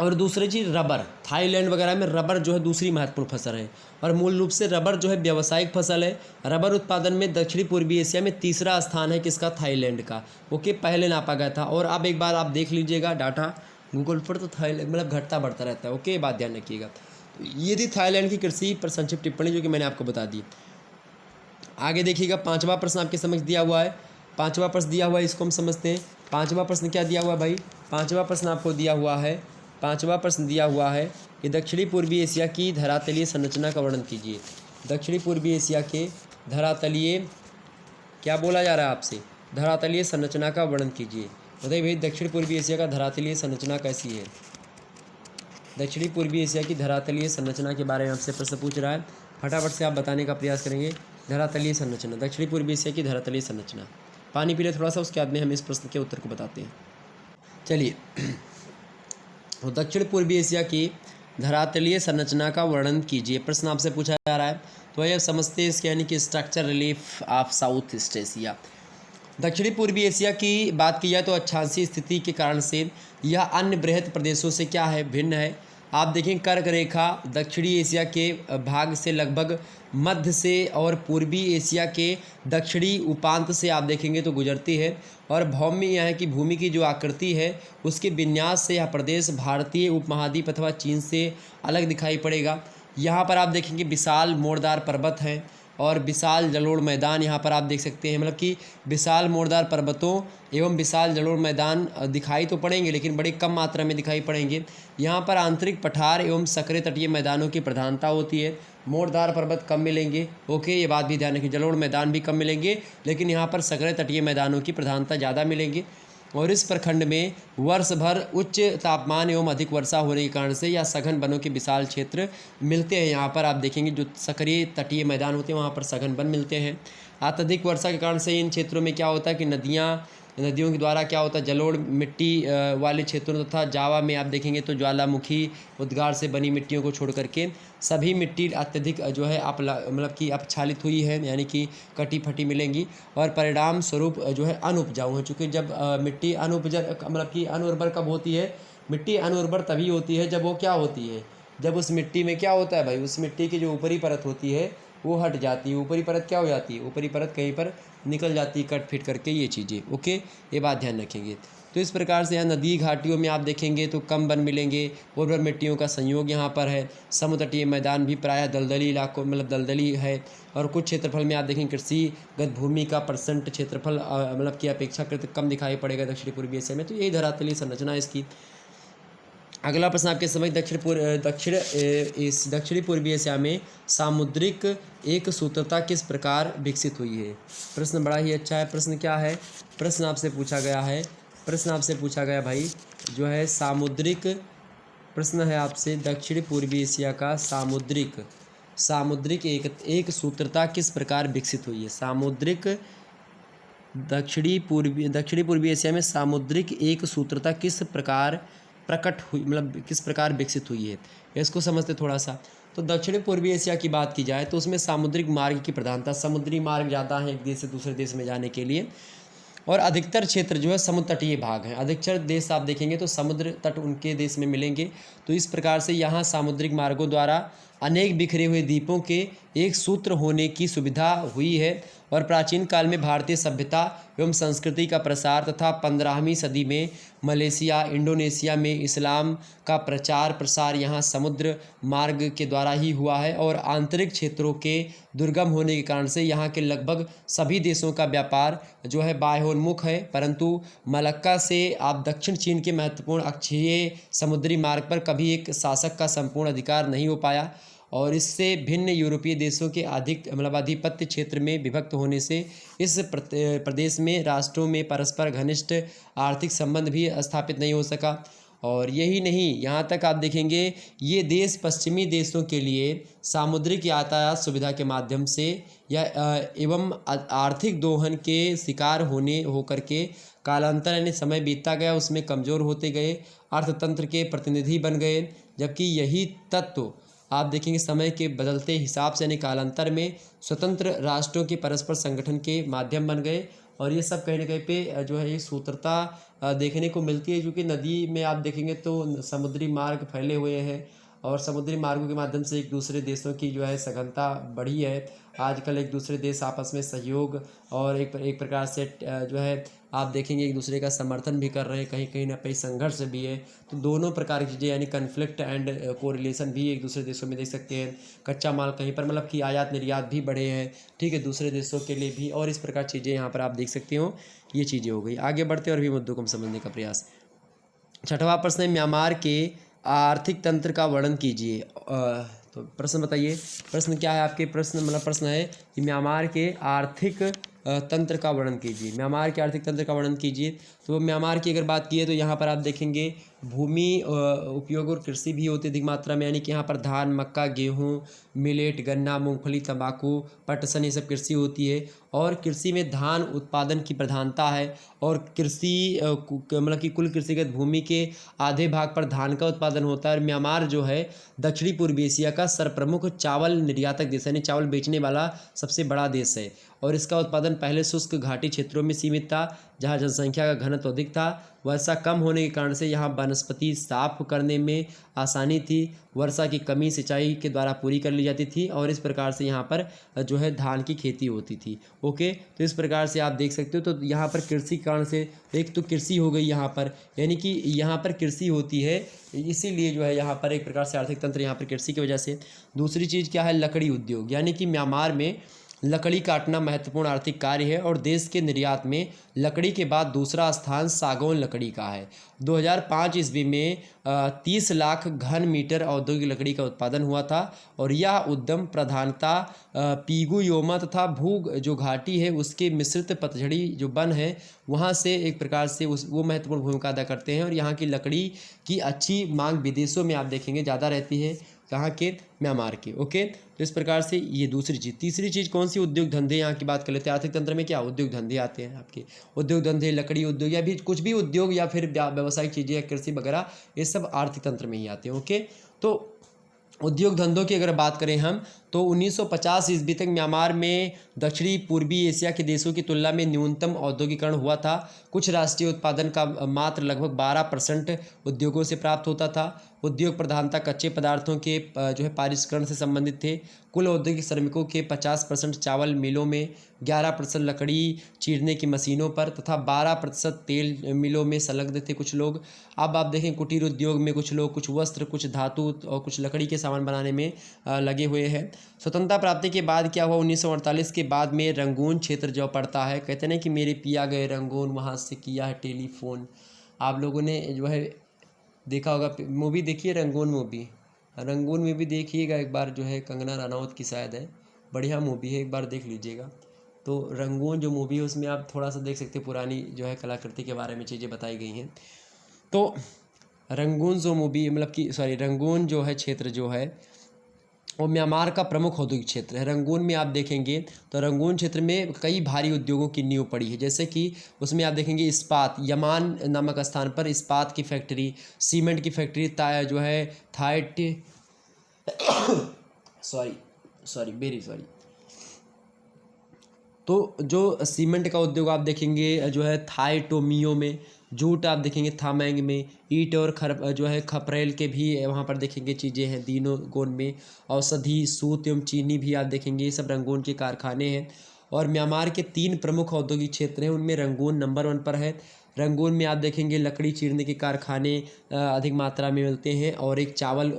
और दूसरी चीज़ रबर, थाईलैंड वगैरह में रबर जो है दूसरी महत्वपूर्ण फसल है, और मूल रूप से रबर जो है व्यावसायिक फसल है। रबर उत्पादन में दक्षिणी पूर्वी एशिया में तीसरा स्थान है किसका? थाईलैंड का। ओके, पहले नापा गया था। और अब एक बार आप देख लीजिएगा डाटा गूगल पर, तो थाईलैंड मतलब घटता बढ़ता रहता है। ओके, ये बात ध्यान रखिएगा। तो ये थी थाईलैंड की कृषि पर संक्षिप्त टिप्पणी जो कि मैंने आपको बता दी। आगे देखिएगा, 5वां प्रश्न आपके समझ दिया हुआ है। 5वां प्रश्न दिया हुआ है, इसको हम समझते हैं। 5वां प्रश्न क्या दिया हुआ है भाई? 5वां प्रश्न आपको दिया हुआ है, 5वां प्रश्न दिया हुआ है कि दक्षिणी पूर्वी एशिया की धरातलीय संरचना का वर्णन कीजिए। दक्षिणी पूर्वी एशिया के धरातलीय, क्या बोला जा रहा है आपसे? धरातलीय संरचना का वर्णन कीजिए। बताइए भाई, दक्षिण पूर्वी एशिया का धरातलीय संरचना कैसी है? दक्षिणी पूर्वी एशिया की धरातलीय संरचना के बारे में आपसे प्रश्न पूछ रहा है, फटाफट से आप बताने का प्रयास करेंगे। धरातलीय संरचना, दक्षिणी पूर्वी एशिया की धरातलीय संरचना। पानी पी ले थोड़ा सा, उसके बाद में हम इस प्रश्न के उत्तर को बताते हैं। चलिए, तो दक्षिण पूर्वी एशिया की धरातलीय संरचना का वर्णन कीजिए, प्रश्न आपसे पूछा जा रहा है। तो ये समझते हैं इसके, यानी कि structure relief of south east Asia. दक्षिणी पूर्वी एशिया की बात की जाए तो अक्षांशीय स्थिति के कारण से यह अन्य बृहद प्रदेशों से क्या है? भिन्न है। आप देखें, कर्क रेखा दक्षिणी एशिया के भाग से लगभग मध्य से और पूर्वी एशिया के दक्षिणी उपांत से आप देखेंगे तो गुजरती है, और भौम्य यहाँ की भूमि की जो आकृति है उसके विन्यास से यह प्रदेश भारतीय उपमहाद्वीप अथवा चीन से अलग दिखाई पड़ेगा। यहाँ पर आप देखेंगे विशाल मोड़दार पर्वत हैं और विशाल जलोढ़ मैदान यहाँ पर आप देख सकते हैं, मतलब कि विशाल मोड़दार पर्वतों एवं विशाल जलोढ़ मैदान दिखाई तो पड़ेंगे लेकिन बड़ी कम मात्रा में दिखाई पड़ेंगे। यहाँ पर आंतरिक पठार एवं सक्रिय तटीय मैदानों की प्रधानता होती है। मोड़दार पर्वत कम मिलेंगे। ओके, ये बात भी ध्यान रखिए, जलोढ़ मैदान भी कम मिलेंगे लेकिन यहाँ पर सक्रिय तटीय मैदानों की प्रधानता ज़्यादा मिलेंगी। और इस प्रखंड में वर्ष भर उच्च तापमान एवं अधिक वर्षा होने के कारण से या सघन वनों के विशाल क्षेत्र मिलते हैं। यहाँ पर आप देखेंगे जो सक्रिय तटीय मैदान होते हैं वहाँ पर सघन वन मिलते हैं। अत्यधिक वर्षा के कारण से इन क्षेत्रों में क्या होता है कि नदियों के द्वारा क्या होता है, जलोढ़ मिट्टी वाले क्षेत्रों तथा जावा में आप देखेंगे तो ज्वालामुखी उद्गार से बनी मिट्टियों को छोड़ करके सभी मिट्टी अत्यधिक जो है मतलब कि अपक्षालित हुई है, यानी कि कटी फटी मिलेंगी, और परिणाम स्वरूप जो है अनुपजाऊ है। चूँकि जब मिट्टी मतलब कि अनुर्वर कब होती है? मिट्टी अनुर्वर तभी होती है जब वो क्या होती है, जब उस मिट्टी में क्या होता है भाई, उस मिट्टी की जो ऊपरी परत होती है वो हट जाती है। ऊपरी परत क्या हो जाती है? ऊपरी परत कहीं पर निकल जाती है कट फिट करके, ये चीज़ें। ओके, ये बात ध्यान रखेंगे। तो इस प्रकार से यहाँ नदी घाटियों में आप देखेंगे तो कम वन मिलेंगे, उर्वर मिट्टियों का संयोग यहाँ पर है। समुद्र तटीय मैदान भी प्रायः दलदली इलाकों मतलब दलदली है, और कुछ क्षेत्रफल में आप देखेंगे कृषिगत भूमि का परसेंट क्षेत्रफल मतलब की अपेक्षाकृत कम दिखाई पड़ेगा दक्षिणी पूर्वी एशिया में। तो यही धरातलीय संरचना है इसकी। अगला प्रश्न आपके समझ, दक्षिणी पूर्वी एशिया में सामुद्रिक एक सूत्रता किस प्रकार विकसित हुई है? प्रश्न बड़ा ही अच्छा है। प्रश्न क्या है? प्रश्न आपसे पूछा गया भाई जो है सामुद्रिक, प्रश्न है आपसे दक्षिणी पूर्वी एशिया का सामुद्रिक एक सूत्रता किस प्रकार विकसित हुई है? दक्षिणी पूर्वी एशिया में सामुद्रिक एक सूत्रता किस प्रकार प्रकट हुई, मतलब किस प्रकार विकसित हुई है, इसको समझते थोड़ा सा। तो दक्षिणी पूर्वी एशिया की बात की जाए तो उसमें सामुद्रिक मार्ग की प्रधानता, समुद्री मार्ग ज़्यादा है एक देश से दूसरे देश में जाने के लिए, और अधिकतर क्षेत्र जो है समुद्र तटीय भाग हैं। अधिकतर देश आप देखेंगे तो समुद्र तट उनके देश में मिलेंगे। तो इस प्रकार से यहाँ सामुद्रिक मार्गों द्वारा अनेक बिखरे हुए द्वीपों के एक सूत्र होने की सुविधा हुई है, और प्राचीन काल में भारतीय सभ्यता एवं संस्कृति का प्रसार तथा 15वीं सदी में मलेशिया इंडोनेशिया में इस्लाम का प्रचार प्रसार यहाँ समुद्र मार्ग के द्वारा ही हुआ है। और आंतरिक क्षेत्रों के दुर्गम होने के कारण से यहाँ के लगभग सभी देशों का व्यापार जो है बाह्योन्मुख है, परंतु मलक्का से आप दक्षिण चीन के महत्वपूर्ण अक्षीय समुद्री मार्ग पर कभी एक शासक का संपूर्ण अधिकार नहीं हो पाया, और इससे भिन्न यूरोपीय देशों के आधिपत्य क्षेत्र में विभक्त होने से इस प्रदेश में राष्ट्रों में परस्पर घनिष्ठ आर्थिक संबंध भी स्थापित नहीं हो सका। और यही नहीं, यहाँ तक आप देखेंगे ये देश पश्चिमी देशों के लिए सामुद्रिक यातायात सुविधा के माध्यम से या एवं आर्थिक दोहन के शिकार होकर के कालांतर यानी समय बीतता गया उसमें कमज़ोर होते गए, अर्थतंत्र के प्रतिनिधि बन गए। जबकि यही तत्व आप देखेंगे समय के बदलते हिसाब से यानी कालांतर में स्वतंत्र राष्ट्रों के परस्पर संगठन के माध्यम बन गए। और ये सब कहीं ना कहीं पे जो है ये सूत्रता देखने को मिलती है, क्योंकि नदी में आप देखेंगे तो समुद्री मार्ग फैले हुए हैं और समुद्री मार्गों के माध्यम से एक दूसरे देशों की जो है सघनता बढ़ी है। आजकल एक दूसरे देश आपस में सहयोग और एक प्रकार से जो है आप देखेंगे एक दूसरे का समर्थन भी कर रहे हैं, कहीं कहीं ना कहीं संघर्ष भी है। तो दोनों प्रकार की चीज़ें यानी कन्फ्लिक्ट एंड कोरिलेशन भी एक दूसरे देशों में देख सकते हैं। कच्चा माल कहीं पर मतलब कि आयात निर्यात भी बढ़े हैं, ठीक है, दूसरे देशों के लिए भी, और इस प्रकार चीज़ें यहाँ पर आप देख सकते हो। ये चीज़ें हो गई। आगे बढ़ते और भी मुद्दों को हम समझने का प्रयास। छठवां प्रश्न है म्यांमार के आर्थिक तंत्र का वर्णन कीजिए। तो प्रश्न बताइए, प्रश्न क्या है आपके? प्रश्न है कि म्यांमार के आर्थिक तंत्र का वर्णन कीजिए। म्यांमार के आर्थिक तंत्र का वर्णन कीजिए। तो म्यांमार की अगर बात की है तो यहाँ पर आप देखेंगे भूमि उपयोग और कृषि भी होती है अधिक मात्रा में, यानी कि यहाँ पर धान, मक्का, गेहूँ, मिलेट, गन्ना, मूंगफली, तंबाकू, पटसन, ये सब कृषि होती है। और कृषि में धान उत्पादन की प्रधानता है। और कृषि मतलब कि कुल कृषिगत भूमि के आधे भाग पर धान का उत्पादन होता है। और म्यांमार जो है दक्षिणी पूर्वी एशिया का सर्वप्रमुख चावल निर्यातक देश है, यानी चावल बेचने वाला सबसे बड़ा देश है। और इसका उत्पादन पहले शुष्क घाटी क्षेत्रों में सीमित था, जहाँ जनसंख्या का घनत्व अधिक था। वर्षा कम होने के कारण से यहाँ वनस्पति साफ करने में आसानी थी। वर्षा की कमी सिंचाई के द्वारा पूरी कर ली जाती थी और इस प्रकार से यहाँ पर जो है धान की खेती होती थी। ओके, तो इस प्रकार से आप देख सकते हो। तो यहाँ पर कृषि के कारण से एक तो कृषि हो गई यहाँ पर, यानी कि यहाँ पर कृषि होती है, इसीलिए जो है यहाँ पर एक प्रकार से आर्थिक तंत्र यहाँ पर कृषि की वजह से। दूसरी चीज़ क्या है? लकड़ी उद्योग, यानी कि म्यांमार में लकड़ी काटना महत्वपूर्ण आर्थिक कार्य है और देश के निर्यात में लकड़ी के बाद दूसरा स्थान सागौन लकड़ी का है। 2005 ईस्वी में 30 लाख घन मीटर औद्योगिक लकड़ी का उत्पादन हुआ था। और यह उद्यम प्रधानता पीगू योमा तथा भू जो घाटी है उसके मिश्रित पतझड़ी जो वन है वहाँ से एक प्रकार से वो महत्वपूर्ण भूमिका अदा करते हैं। और यहाँ की लकड़ी की अच्छी मांग विदेशों में आप देखेंगे ज़्यादा रहती है, कहाँ के? म्यांमार के। ओके, तो इस प्रकार से ये दूसरी चीज़। तीसरी चीज़ कौन सी? उद्योग धंधे यहाँ की बात कर लेते हैं। आर्थिक तंत्र में क्या उद्योग धंधे आते हैं आपके? उद्योग धंधे, लकड़ी उद्योग या भी कुछ भी उद्योग या फिर व्यावसायिक चीज़ें या कृषि वगैरह, ये सब आर्थिक तंत्र में ही आते हैं। ओके, तो उद्योग धंधों की अगर बात करें हम तो 1950 ईस्वी तक म्यांमार में दक्षिणी पूर्वी एशिया के देशों की तुलना में न्यूनतम औद्योगिकरण हुआ था। कुछ राष्ट्रीय उत्पादन का मात्र लगभग 12% उद्योगों से प्राप्त होता था। उद्योग प्रधानता कच्चे पदार्थों के जो है पारिश्रकरण से संबंधित थे। कुल औद्योगिक श्रमिकों के 50% चावल मिलों में, 11% लकड़ी चीरने की मशीनों पर तथा 12% तेल मिलों में संलग्न थे कुछ लोग। अब आप देखें कुटीर उद्योग में कुछ लोग, कुछ वस्त्र, कुछ धातु और कुछ लकड़ी के सामान बनाने में लगे हुए हैं। स्वतंत्रता प्राप्ति के बाद क्या हुआ? 1948 के बाद में रंगून क्षेत्र जो पड़ता है, कहते हैं कि मेरे पिया गए रंगून, वहाँ से किया है टेलीफोन। आप लोगों ने जो है देखा होगा, मूवी देखिए रंगून मूवी। रंगून में भी देखिएगा एक बार, जो है कंगना रनौत की शायद है, बढ़िया मूवी है, एक बार देख लीजिएगा। तो रंगून जो मूवी है उसमें आप थोड़ा सा देख सकते हैं, पुरानी जो है कलाकृति के बारे में चीज़ें बताई गई हैं। तो रंगून जो मूवी मतलब कि रंगून जो है क्षेत्र जो है वो म्यांमार का प्रमुख औद्योगिक क्षेत्र है। रंगून में आप देखेंगे तो रंगून क्षेत्र में कई भारी उद्योगों की नींव पड़ी है, जैसे कि उसमें आप देखेंगे इस्पात, यमान नामक स्थान पर इस्पात की फैक्ट्री, सीमेंट की फैक्ट्री, जो है थाइट वेरी सॉरी। तो जो सीमेंट का उद्योग आप देखेंगे जो है थाईटोमियो में, जूट आप देखेंगे थामेंग में, ईंट और खपरेल के भी वहाँ पर देखेंगे चीज़ें हैं दीनोगोन में। औषधि, सूत एवं चीनी भी आप देखेंगे, ये सब रंगून के कारखाने हैं। और म्यांमार के 3 प्रमुख औद्योगिक क्षेत्र हैं, उनमें रंगून नंबर 1 पर है। रंगून में आप देखेंगे लकड़ी चीरने के कारखाने अधिक मात्रा में मिलते हैं और एक चावल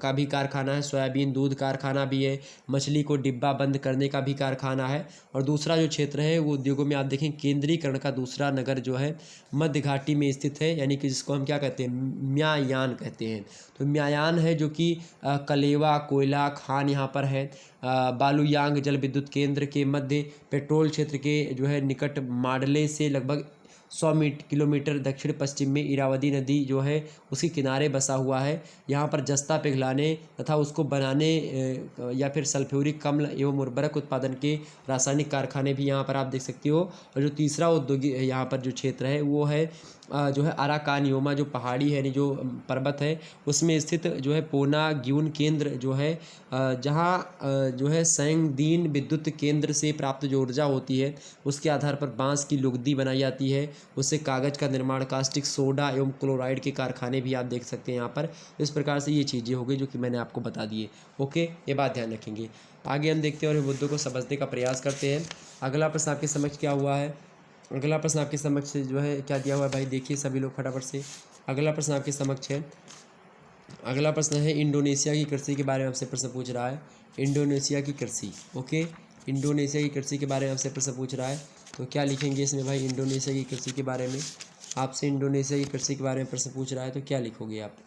का भी कारखाना है, सोयाबीन दूध कारखाना भी है, मछली को डिब्बा बंद करने का भी कारखाना है। और दूसरा जो क्षेत्र है वो उद्योगों में आप देखें केंद्रीकरण का दूसरा नगर जो है मध्य घाटी में स्थित है, यानी कि जिसको हम क्या कहते हैं? म्यांयान कहते हैं। तो म्यांयान है जो कि कलेवा कोयला खान यहाँ पर है। बालूयांग जल विद्युत केंद्र के मध्य पेट्रोल क्षेत्र के जो है निकट माडले से लगभग किलोमीटर दक्षिण पश्चिम में इरावदी नदी जो है उसके किनारे बसा हुआ है। यहाँ पर जस्ता पिघलाने तथा उसको बनाने या फिर सल्फ्यूरिक अम्ल एवं उर्वरक उत्पादन के रासायनिक कारखाने भी यहाँ पर आप देख सकते हो। और जो तीसरा उद्योगिक यहाँ पर जो क्षेत्र है वो है जो है अराकानियोमा, जो पहाड़ी है, यानी जो पर्वत है, उसमें स्थित जो है पोना ग्यून केंद्र जो है, जहाँ जो है सैंगदीन विद्युत केंद्र से प्राप्त जो ऊर्जा होती है उसके आधार पर बांस की लुगदी बनाई जाती है। उससे कागज़ का निर्माण, कास्टिक सोडा एवं क्लोराइड के कारखाने भी आप देख सकते हैं यहाँ पर। इस प्रकार से ये चीज़ें हो गई जो कि मैंने आपको बता दी है। ओके, ये बात ध्यान रखेंगे। आगे हम देखते हैं और इन मुद्दों को समझने का प्रयास करते हैं। अगला प्रश्न आपके समक्ष क्या हुआ है? अगला प्रश्न आपके समक्ष जो है क्या दिया हुआ है भाई, देखिए सभी लोग फटाफट से। अगला प्रश्न आपके समक्ष है, अगला प्रश्न है इंडोनेशिया की कृषि के बारे में आपसे प्रश्न पूछ रहा है। इंडोनेशिया की कृषि, ओके, इंडोनेशिया की कृषि के बारे में आपसे प्रश्न पूछ रहा है। तो क्या लिखेंगे इसमें भाई? इंडोनेशिया की कृषि के बारे में आपसे इंडोनेशिया की कृषि के बारे में प्रश्न पूछ रहा है, तो क्या लिखोगे आप?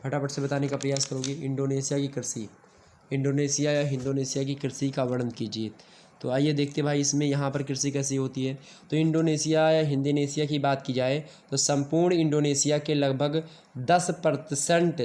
फटाफट से बताने का प्रयास करोगे। इंडोनेशिया की कृषि, इंडोनेशिया या इंडोनेशिया की कृषि का वर्णन कीजिए। तो आइए देखते भाई इसमें यहाँ पर कृषि कैसी होती है। तो इंडोनेशिया या इंडोनेशिया की बात की जाए तो संपूर्ण इंडोनेशिया के लगभग 10%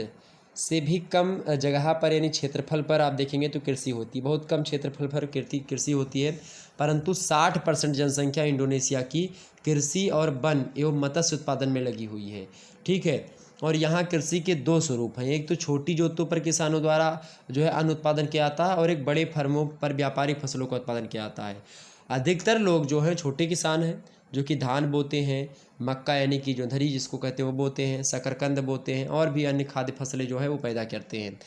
से भी कम जगह पर, यानी क्षेत्रफल पर आप देखेंगे तो कृषि होती है। बहुत कम क्षेत्रफल पर कृषि होती है, परंतु 60% जनसंख्या इंडोनेशिया की कृषि और वन एवं मत्स्य उत्पादन में लगी हुई है। ठीक है, और यहाँ कृषि के दो स्वरूप हैं। एक तो छोटी जोतों पर किसानों द्वारा जो है अन्न उत्पादन किया जाता है, और एक बड़े फर्मों पर व्यापारिक फसलों का उत्पादन किया जाता है। अधिकतर लोग जो हैं छोटे किसान हैं, जो कि धान बोते हैं, मक्का यानी कि जो धरी जिसको कहते हैं वो बोते हैं, शकरकंद बोते हैं, और भी अन्य खाद्य फसलें जो है वो पैदा करते हैं।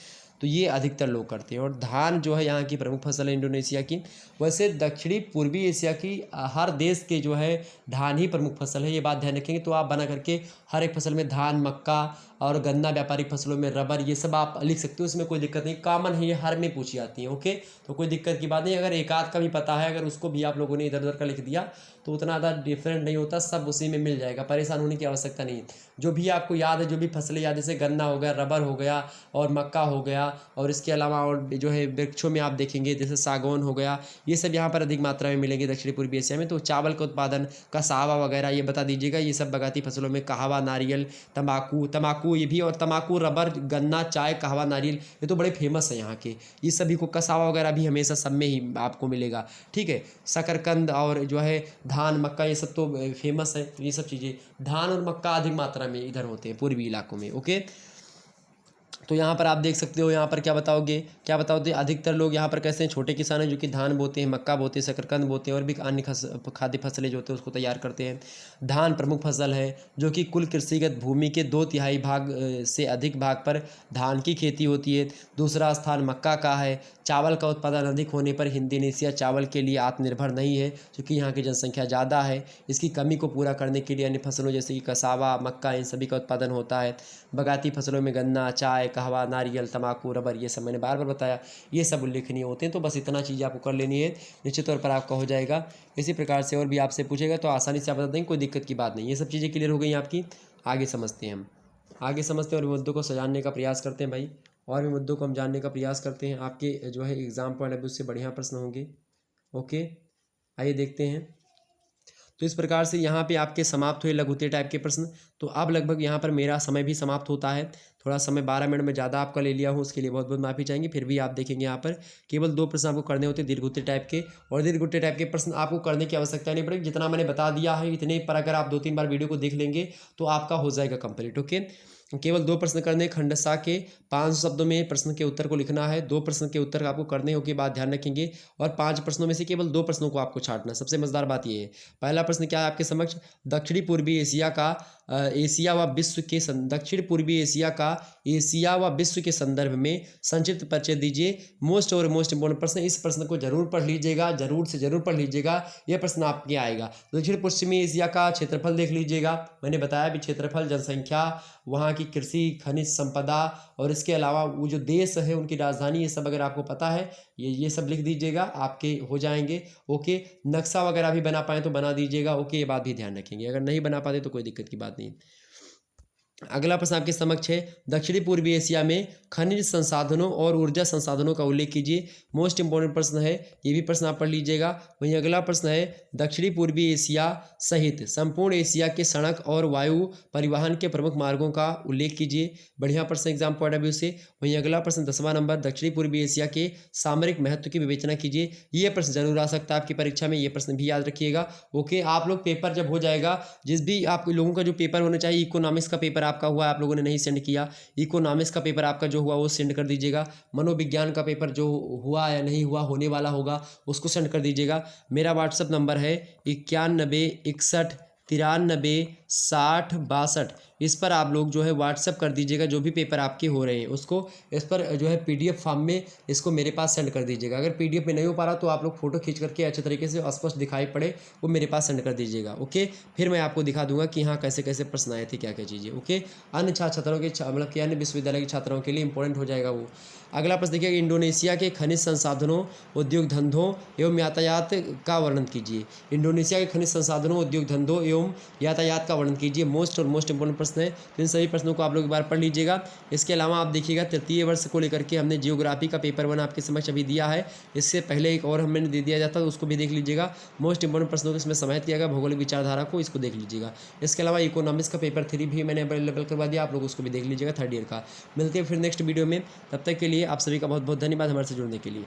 तो ये अधिकतर लोग करते हैं। और धान जो है यहाँ की प्रमुख फसल है इंडोनेशिया की। वैसे दक्षिणी पूर्वी एशिया की हर देश के जो है धान ही प्रमुख फसल है, ये बात ध्यान रखेंगे। तो आप बना करके हर एक फसल में धान, मक्का और गन्ना, व्यापारिक फसलों में रबर, ये सब आप लिख सकते हो, इसमें कोई दिक्कत नहीं। कॉमन है, ये हर में पूछी जाती है। ओके, तो कोई दिक्कत की बात नहीं। अगर एक आध का भी पता है, अगर उसको भी आप लोगों ने इधर उधर का लिख दिया तो उतना ज़्यादा डिफरेंट नहीं होता, सब उसी में मिल जाएगा, परेशान होने की आवश्यकता नहीं है। जो भी आपको याद है, जो भी फसलें याद है, जैसे गन्ना हो गया, रबर हो गया और मक्का हो गया, और इसके अलावा और जो है वृक्षों में आप देखेंगे जैसे सागौन हो गया, ये सब यहाँ पर अधिक मात्रा में मिलेंगे दक्षिणी पूर्वी एशिया में। तो चावल का उत्पादन, कसावा वगैरह ये बता दीजिएगा। ये सब बागायती फसलों में कहवा, नारियल, तंबाकू ये भी, और तंबाकू, रबर, गन्ना, चाय, कहवा, नारियल, ये तो बड़े फेमस है यहाँ के। ये सभी को कसावा वगैरह भी हमेशा सब में ही आपको मिलेगा। ठीक है, शकरकंद और जो है धान, मक्का, ये सब तो फेमस है। ये सब चीज़ें, धान और मक्का अधिक मात्रा में इधर होते हैं पूर्वी इलाकों में। ओके, तो यहाँ पर आप देख सकते हो, यहाँ पर क्या बताओगे, क्या बताओगे? अधिकतर लोग यहाँ पर कैसे हैं? छोटे किसान हैं, जो कि धान बोते हैं, मक्का बोते हैं, शकरकंद बोते हैं, और भी अन्य खाद्य फसलें जो होते हैं उसको तैयार करते हैं। धान प्रमुख फसल है, जो कि कुल कृषिगत भूमि के 2/3 भाग से अधिक भाग पर धान की खेती होती है। दूसरा स्थान मक्का का है। चावल का उत्पादन अधिक होने पर इंडोनेशिया चावल के लिए आत्मनिर्भर नहीं है, क्योंकि यहाँ की जनसंख्या ज़्यादा है। इसकी कमी को पूरा करने के लिए अन्य फसलों जैसे कि कसावा, मक्का, इन सभी का उत्पादन होता है। बागायती फसलों में गन्ना, चाय, कहवा, नारियल, तंबाकू, रबर, ये सब मैंने बार बार बताया, ये सब उल्लेखनीय होते हैं। तो बस इतना चीज़ आपको कर लेनी है, निश्चित तौर पर आपका हो जाएगा। इसी प्रकार से और भी आपसे पूछेगा तो आसानी से आप बता देंगे, कोई दिक्कत की बात नहीं। ये सब चीज़ें क्लियर हो गई आपकी। आगे समझते हैं हम, आगे समझते हैं और मुद्दों को सजाने का प्रयास करते हैं भाई, और भी मुद्दों को हम जानने का प्रयास करते हैं। आपके जो है एग्ज़ाम पॉइंट अभी उससे बढ़िया प्रश्न होंगे। ओके, आइए देखते हैं। तो इस प्रकार से यहाँ पे आपके समाप्त हुए लघुत्तरीय टाइप के प्रश्न। तो अब लगभग यहाँ पर मेरा समय भी समाप्त होता है। थोड़ा समय 12 मिनट में ज़्यादा आपका ले लिया हूँ, उसके लिए बहुत बहुत माफ़ी चाहेंगे। फिर भी आप देखेंगे यहाँ पर केवल 2 प्रश्न आपको करने होते हैं दीर्घोत्तरीय टाइप के, और दीर्घोत्तरीय टाइप के प्रश्न आपको करने की आवश्यकता नहीं पड़ेगी। जितना मैंने बता दिया है इतने पर अगर आप 2-3 बार वीडियो को देख लेंगे तो आपका हो जाएगा कंप्लीट। ओके, केवल 2 प्रश्न करने, खंडसा के 500 शब्दों में प्रश्न के उत्तर को लिखना है। 2 प्रश्न के उत्तर आपको करने होंगे, बात ध्यान रखेंगे। और 5 प्रश्नों में से केवल 2 प्रश्नों को आपको छांटना। सबसे मजेदार बात यह है, पहला प्रश्न क्या है आपके समक्ष? दक्षिणी पूर्वी एशिया का एशिया व विश्व के दक्षिण पूर्वी एशिया का एशिया व विश्व के संदर्भ में संक्षिप्त परिचय दीजिए। मोस्ट और मोस्ट इंपोर्टेंट प्रश्न, इस प्रश्न को जरूर पढ़ लीजिएगा, जरूर से जरूर पढ़ लीजिएगा। यह प्रश्न आपके आएगा। दक्षिण पश्चिमी एशिया का क्षेत्रफल देख लीजिएगा, मैंने बताया भी क्षेत्रफल, जनसंख्या, वहाँ की कृषि, खनिज संपदा, और इसके अलावा वो जो देश है उनकी राजधानी, ये सब अगर आपको पता है ये सब लिख दीजिएगा, आपके हो जाएंगे। ओके, नक्शा वगैरह भी बना पाए तो बना दीजिएगा। ओके, ये बात भी ध्यान रखेंगे। अगर नहीं बना पाते तो कोई दिक्कत की बात नहीं। अगला प्रश्न आपके समक्ष है, दक्षिणी पूर्वी एशिया में खनिज संसाधनों और ऊर्जा संसाधनों का उल्लेख कीजिए। मोस्ट इंपॉर्टेंट प्रश्न है, ये भी प्रश्न आप पढ़ लीजिएगा। वहीं अगला प्रश्न है, दक्षिणी पूर्वी एशिया सहित संपूर्ण एशिया के सड़क और वायु परिवहन के प्रमुख मार्गों का उल्लेख कीजिए। बढ़िया प्रश्न एग्जाम पॉइंट ऑफ व्यू से। वहीं अगला प्रश्न 10वां नंबर, दक्षिणी पूर्वी एशिया के सामरिक महत्व की विवेचना कीजिए। ये प्रश्न जरूर आ सकता है आपकी परीक्षा में, ये प्रश्न भी याद रखिएगा। ओके, आप लोग पेपर जब हो जाएगा, जिस भी आप लोगों का जो पेपर होना चाहिए, इकोनॉमिक्स का पेपर आपका हुआ, आप लोगों ने नहीं सेंड किया, इकोनॉमिक्स का पेपर आपका जो हुआ वो सेंड कर दीजिएगा। मनोविज्ञान का पेपर जो हुआ या नहीं हुआ, होने वाला होगा, उसको सेंड कर दीजिएगा। मेरा व्हाट्सअप नंबर है 9161936062। इस पर आप लोग जो है व्हाट्सअप कर दीजिएगा, जो भी पेपर आपके हो रहे हैं उसको इस पर जो है पीडीएफ फॉर्म में इसको मेरे पास सेंड कर दीजिएगा। अगर पीडीएफ में नहीं हो पा रहा तो आप लोग फोटो खींच करके अच्छे तरीके से स्पष्ट दिखाई पड़े वो मेरे पास सेंड कर दीजिएगा। ओके, फिर मैं आपको दिखा दूंगा कि हाँ कैसे कैसे प्रश्न आए थे, क्या क्या चीज़ें। ओके, अन्य छात्रों के मतलब कि अन्य विश्वविद्यालय के छात्रों के लिए इंपॉर्टेंट हो जाएगा वो। अगला प्रश्न देखिए, इंडोनेशिया के खनिज संसाधनों, उद्योग धंधों एवं यातायात का वर्णन कीजिए। इंडोनेशिया के खनिज संसाधनों, उद्योग धंधों एवं यातायात का वर्णन कीजिए। मोस्ट इंपॉर्टेंट प्रश्न है, तो इन सभी प्रश्नों को आप लोग एक बार पढ़ लीजिएगा। इसके अलावा आप देखिएगा तृतीय वर्ष को लेकर के हमने जियोग्राफी का पेपर 1 आपके समक्ष अभी दिया है। इससे पहले एक और हमने दे दिया जाता है, उसको भी देख लीजिएगा। मोस्ट इंपॉर्टेंट प्रश्नों को इसमें समाहित किया गया, भौगोलिक विचारधारा को, इसको देख लीजिएगा। इसके अलावा इकोनॉमिक्स का पेपर 3 भी मैंने अवेलेबल करवा दिया, आप लोग उसको भी देख लीजिएगा, 3rd ईयर का। मिलते हैं फिर नेक्स्ट वीडियो में, तब तक के लिए आप सभी का बहुत बहुत धन्यवाद हमारे से जुड़ने के लिए।